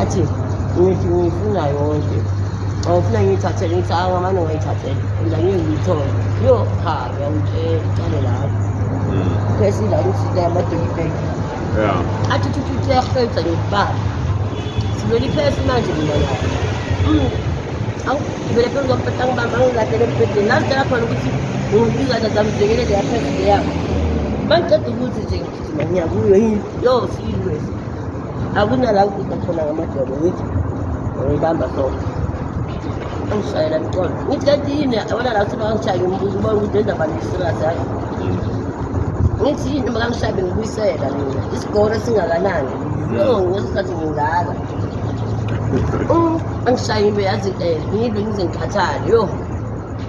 athi ngithi ngifuna yonke awufuna ngiyithathele ngithi ngamane ungayithathele ngiyangeke ngiyithole yo uyangitshela lapho phesi la ngithi yamadolibheki athi thuthi yahletha ngibala sibeli phesi manje mina la ngivele phela ngompetha ngibamba ngilahlele empedeni lazitshela khona ukuthi ngibiza dadamzekele leya phesi leyakho mangiceda ukuthi nje ngigijima ngiyakuyo yini yo silwe akunala ukuthi khona ngamadolo ngithi ngibamba so angishayela mqondo ngithi kanti yini wena la uthi bangishaya ngimbuza uba ukuthi indaba nesirasi yakho ngithi yini uma kangishabe ngibuyisela mina isigoro singakanani yo ngesikhathi ngingaka angishaye imbe yazi ngibe ngize ngikhathale yo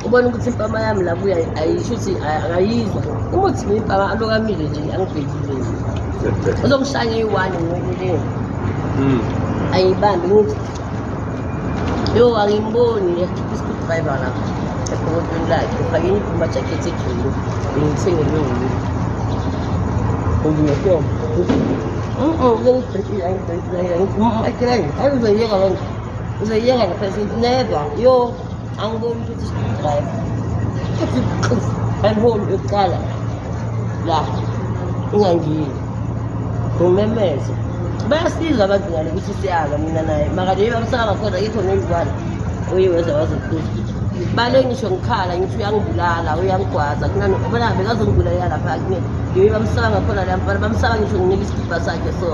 ubona ukuthi impama yami labuya ayisho ukuthi akayizwa uma uthi impama alokamile nje angibhekile uzongishaya iyi-1 ngokule ayibambi ngithi yo angimboni yakhipha i-screwdriver lapha ephokotweni lakhe ufakeni iphuma-jacket ejulu bengithengele ngiyokoma uzoyiyeka loo nto uzoyiyeka nephesenti never yo angiboni ukuthi i-screwdriver aniholi yokuqala la ingangini ngimemeze bayasiza abantu ngale ukuthi siyaka mina naye makaleyo bamsaka ngakhona yikho ney'lwane uyeweza wazophuza bale ngisho ngikhala ngithi uyangibulala uyangigwaza kunani bona bekazongibulalela lapha kumina yiyo bamsaka ngakhona la mfana bamsaka ngisho nginika isikipa sakhe so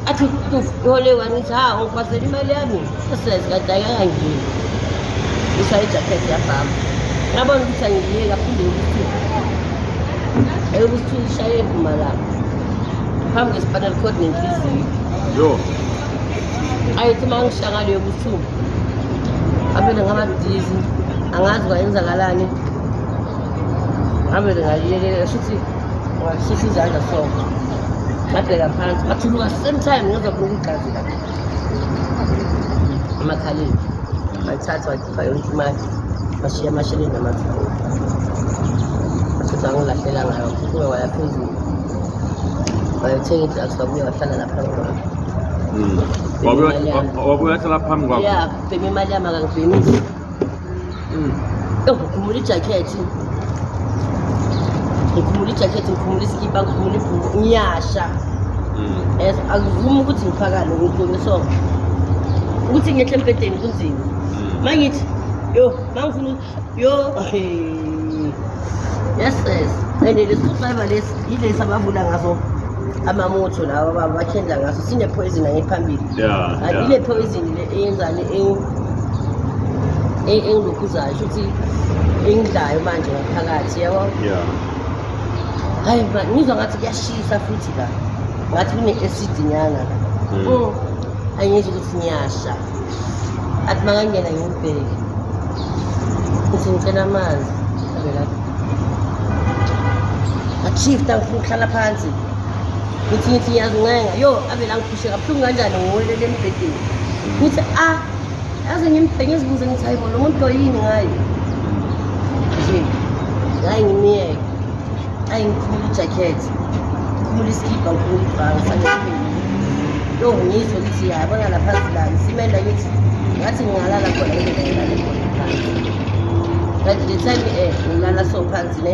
athi yolewa ngithi ungibhazela imali yami esesikadayakangini ishaya ijakhethi yabhama ngabona ukuthi angiyeka aphinde eyokuthi ishaye ephuma lapho phambi kwe-spinal cord nenhliziyo yo ayithi uma ngishakale yobusuku ngabele ngabadizi angazi kwayenzakalani ngabele ngayiyekela shuthi ngashisa izandla so ngabheka phansi ngathuluka same time ngezakuluka igazi lapho emakhaleni ngayithatha wakhipha yonke imali bashiya amasheleni namathuko angilahlela ngayo kuwe waya phezulu wayothenga idrugs wabuya wahlala lapha kwami wabuya hlala phambi kwakho ya bhema imali yami akangibhemisi ngikhumula ijakhethi ngikhumula iskipa ngikhumula ibhuku ngiyasha akuvumi ukuthi ngiphakale ngidlule so ukuthi ngehle empedeni kunzima mangithi yo mangifuna yo yes and lesi screwdriver lesi yilesi abavula ngaso amamoto lawa baba bakhendla ngaso sine poison angephambili ile poison le eyenzani engilokhuzayo futhi engidlayo manje ngaphakathi yabo hayi ngizwa ngathi kuyashisa futhi la ngathi kune-acid nyana angizwa ukuthi ngiyasha athi makangena ngimbheke ngithi ngicela amanzi abe lapho ashifta ngifuna ukuhlala phansi ngithi ngiyazincenga yo abe la ngiphushe kabuhlungu kanjani ngiwelele embhedeni ngithi yaze ngimbheke ngizibuze ngithi hayi bo lo muntu lo yini ngayo nje hayi ngimiyeke hayi ngikhulula ijakhethi ngikhulula iskipa ngikhulula ibhanga sangepheli yo ngizwe ukuthi yabona laphansi la ngisimenda ngithi ngathi ngingalala khona ngilale khona phansi kanti le time ngilala so phansi ne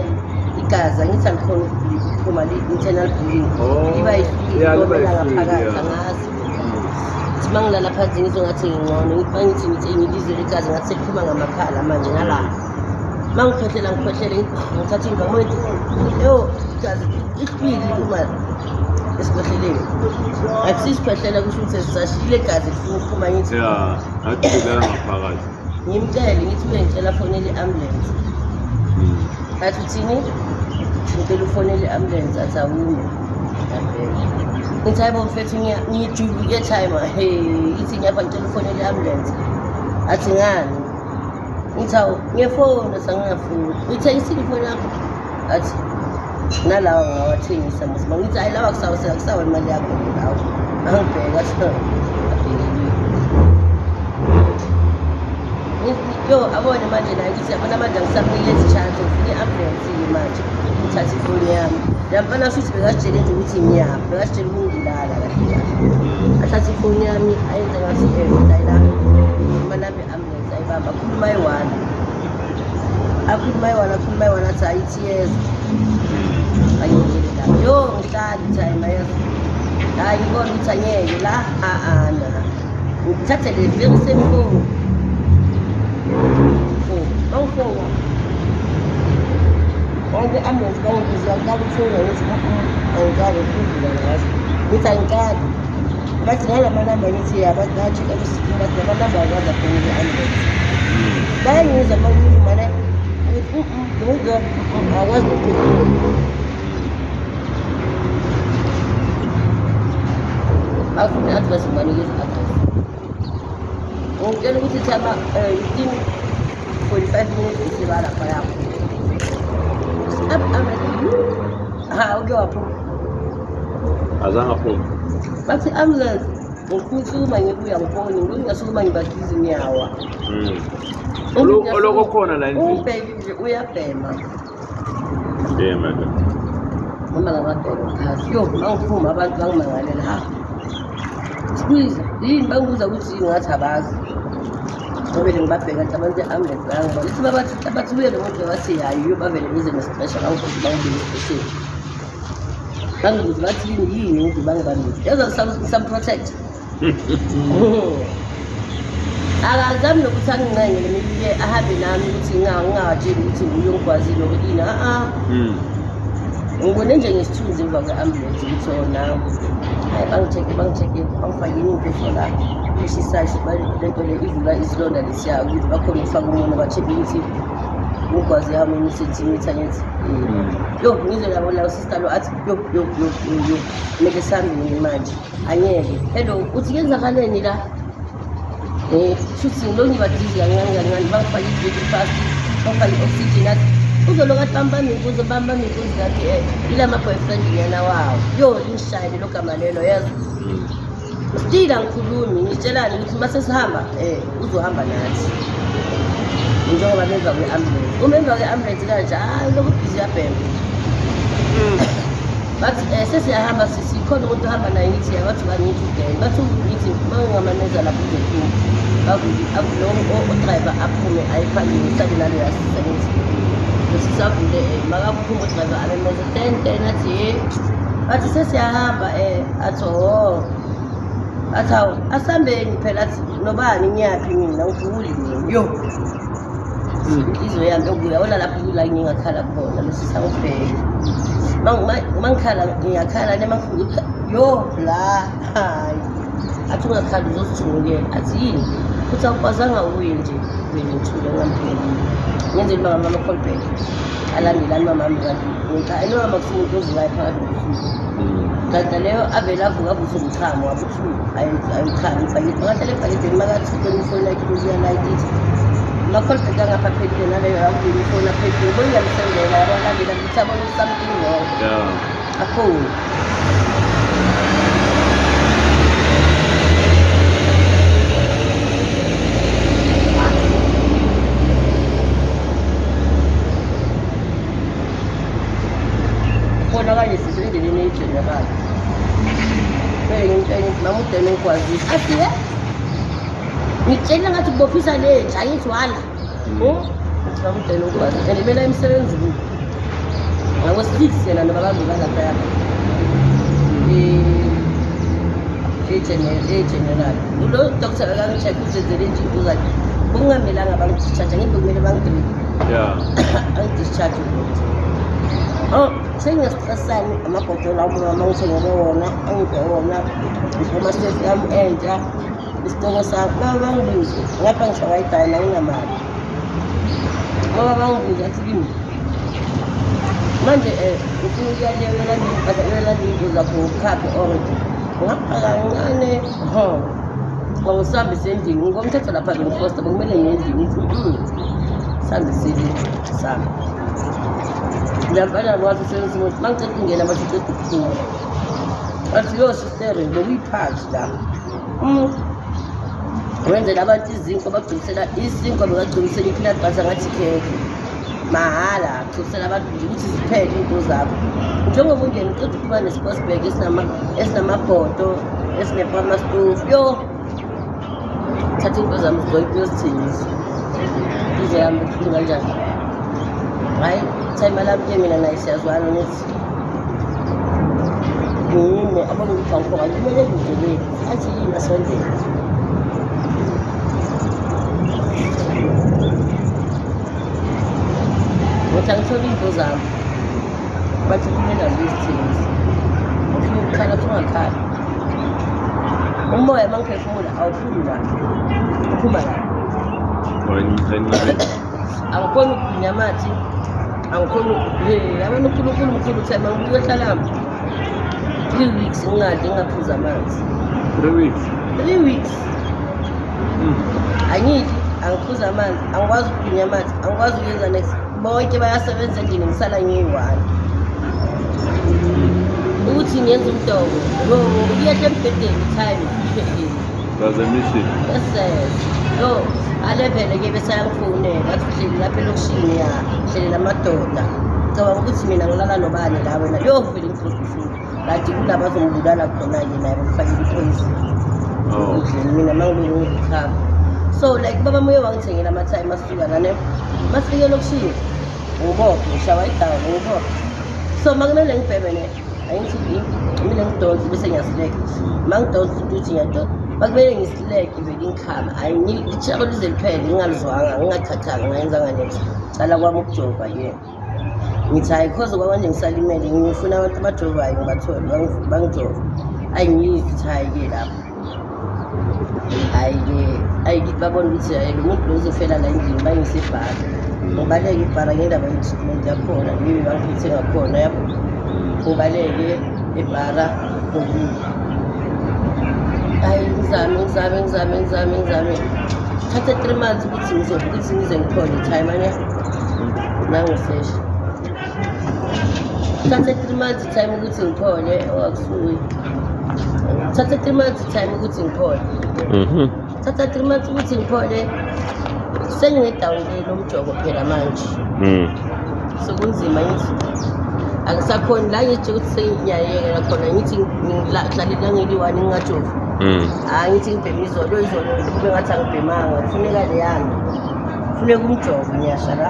igazi angithi alikhona ukuphuma le-internal bleeding iba yilobela ngaphakathi angazi ukuthi uma ngilala phansi ngizwe ngathi ngingcono ngithi ngilizwe legazi ngathi sekuphuma ngamakhala manje nala uma ngikhwehlela ngithatha imva moyinto yo igazi ihlwili uma esikhwehleleni akusisikhwehlela kusho ukuthi sisashile igazi lifuna ukuphuma ngithi athukela ngaphakathi ngimtshele ngithi ube ngicela fonele i-ambulance athi uthini ngicela ufonele i-ambulance athi awume ngithi hayi bo mfethu ngijuluke time ithi ngiyapha ngicela ufonele i-ambulance athi ngani ngithi awu ngiyefona sangingafuni uyithengisile ifoni yakho athi nalawa ngawathengisa musima ngithi hayi lawa kusawa imali yakho lawo angibheka yo abone manje naye ukuthi yabona manje angisamnikile chance ngifuna i-ambulance manje ngithathe ifoni yami lampana futhi bekasitshele nje ukuthi ngiyapha bekasitshele ukungilala kahle athathe ifoni yami ayenze ngathi dayila manami i-ambulance ayibamba akhuluma yi-1 athi ayithi yeza ayingile la yo ngihlala time ayeza hayi ngibona ukuthi angeke la na ngithathe le very same phone bangifona wonke ambulance bangibiza ngakufona ngithi angikabi ukudlula ngazo ngithi angikabi bathi ngala manamba ngithi yabathi bathi amanamba akaza khona i-ambulance bayangizwa makhuluma ne ngithi akwazi nokuphefumula afuna athi basibanikeza i-adress ngitshela ukuthi thaba 45 minutes isiba lapha yakho uke waphuma azange aphuma bathi ambulance ngikhuluma ngibuya ngifoni ngingasukuma ngibadize ngiyawa oloko khona la endlini ubheki nje uyabhema noma ngamabheka phasi yo bangiphuma abantu bangimangalela squeeze yini bangibuza ukuthi yini ngathi abazi ngobele ngibabheka ukuthi abantu i-ambulance bayangibona lithi bathi buye lo muntu bathi yayiyo bavele bize nesipesha bangifuthi bangibile esipesheni bangibuza bathi yini ukuthi bangibambile yaza ngisamprotect akazami nokuthi angincengele mibike ahambe nami ukuthi ngingawatsheli ukuthi nguye ongikwazile okuyini ngibone nje ngesithunzi emva kwe-ambulance ukuthi nawe hayi bangitheke bangifakini impeshwa lapho eshisayo lento le ivula izilonda lesiya ukuthi bakhona ukufaka umuntu ba-check ukuthi ukwazi hama imi-centimeter ngithi yo ngizwe labo lawo sister lo athi yo kumele sihambeni manje angeke hello uthi kuyenzakaleni la futhi lo ngibadize kancane bangifake i-breath fast bangifake i-oxygen athi uzoloku bamba mikuzo kathi ila ma-boyfriend nyana wawo yo lingishayele lo gama lelo yazi still angikhulumi ngitshelani ukuthi uma sesihamba uzohamba nathi njengoba memva kwe-ambulance umemva kwe-ambulance kanje hayi lokhu bhizi yabhema bathi sesiyahamba sikhona umuntu ohamba naye ngithi bathi bangithi ugene bathi ngithi bangingamaneza lapho uzophuma odrayiva aphume ayiphangile sabe nalo yasisa ngithi sisavule makaphuma udrayiva amemeza 10 athi bathi sesiyahamba athi athi hawu asihambeni phela athi nobani ngiyaphi mina ngivuli mina yo inhliziyo yami yokuyabona lapho la ngingakhala khona losisangibheke mangikhala ngiyakhala nemafika yo la hayi athi ungakhali uzosijungukela athi yini futhi awukwazanga uye nje vele ngithule ngampheli ngenzela uba ngamama Colback alandelani mamami kanti ayinoma kufuna umuntu oziwayo phakathi nobusuku kanti leyo avele avuka avusa umchamo wabuthi ayikhali ibhakede ngahlala ebhakedeni makathi ifoni yakhe uziyalayitithi uMaColback angapha phelile naleyo yakuvile ifoni aphelile boyiyamsendela yabalandela ukuthi abone something wrong akhona kanye sizo endleleni eyijenerayo mama udeme ngikwazisa athi ngitshela ngathi kubophisa lenja angithi wala mama udeme ngikwazisa and bela emsebenzini ngako-6 yena nobabambi balaphaya ejenerali ulo doctor bekangi-check uzenzele nje uzakhe kungamelanga bangi-discharge ngimbe kumele bangi-3 angi-discharge senginestressani amabhotolo amama ngithengele wona angiphe wona ngiphomastefu yami entsha isitoko sami baba bangibuze ngapha ngishawayidayina nginamali baba bangibuze athi kimi manje ufuna ukuyalewelandinto zakho ukhaphe orange ngapha kancane ngawusambise endlini ngomthetho lapha bengifosta bekumele ngendlini sambisile sami ngiyabhala kwathi usebenza ukuthi mangiceda ingena bathi uceda ukuphuma bathi yo sistering bekuyiphathi la wenzela abantu izinko bagcilisela izinko bekagcilisela i-peanut butter ngathi khekhe mahhala agcilisela abantu nje ukuthi ziphele into zakho njengoba ungena uceda ukuba ne-sports bag esinamabhodo esinepamastofu yo thatha into zami uyozithengisa ize yami buhlungu kanjani hayi time alapho mina naye siyazwana nethi abona ukuthi angikhoka kumele ngidlelele athi yini asondele ngothi angithole into zami bathi kumele ngizithengise ufuna ukukhala ungakhala umoya mangiphefumula awuphumi la uphuma la angikhoni ukugwinya amathi angikhoni yabona unkulunkulu mkhulu time angiyohlala 3 weeks ngingadli ngingaphuza amanzi 3 weeks angidli angiphuza amanzi angikwazi ukugwinya amathi angikwazi ukuyenza next bonke bayasebenza endlini ngisala ngiyi-1 ukuthi ngiyenza umdobo ukuyehla embhedeni time yo alevele-ke besayangifonela athi uhleli lapha elokishini hleli lamadoda cabanga ukuthi mina ngilala nobani la wena yo vele ngifuzufuna kanti kulaba bazongibulala khona-ke naye bangifakile ipoison udleni mina mangibele ngizikhaba so like baba moye wangithengela amatime asuka lane masifike elokishini ngibophe ngishawa idawa ngibophe so makumele ngibhebene ayithi kumele ngidonse bese ngiyasileka mangidonse ukuthi ngiyadonsa bakumele ngisileke vele ngikhama itshako lize liphele ngingalizwanga ngingachathanga ngayenzanga next cala kwami ukujova ye ngithi hayi cause kwamanje ngisalimele ngifuna abantu abajovayo ngibathole bangijova ayingiyithi hayi-ke lapho hayi-ke babona ukuthi hayi lo muntu lo uzofela la endlini bangisebhara ngibaleke ibhara ngendaba ye-treatment yakhona leyo bangiphethe ngakhona yabo ngibaleke ebhara hayi ngizame thatha 3 months ukuthi ngize ngithole time ane nangisesha thatha 3 months time ukuthi ngithole akusuki thatha 3 months time ukuthi ngiphole thatha 3 months ukuthi ngiphole sengine-download umjovo phela manje sokunzima ngithi akusakhoni la ngithi ukuthi sengiyayekela khona ngithi ngihlalela ngili-1 ngingajovi ngithi ngibhema izolo kube ngathi angibhemanga kufuneka leyana kufuneka umjovo ngiyasha la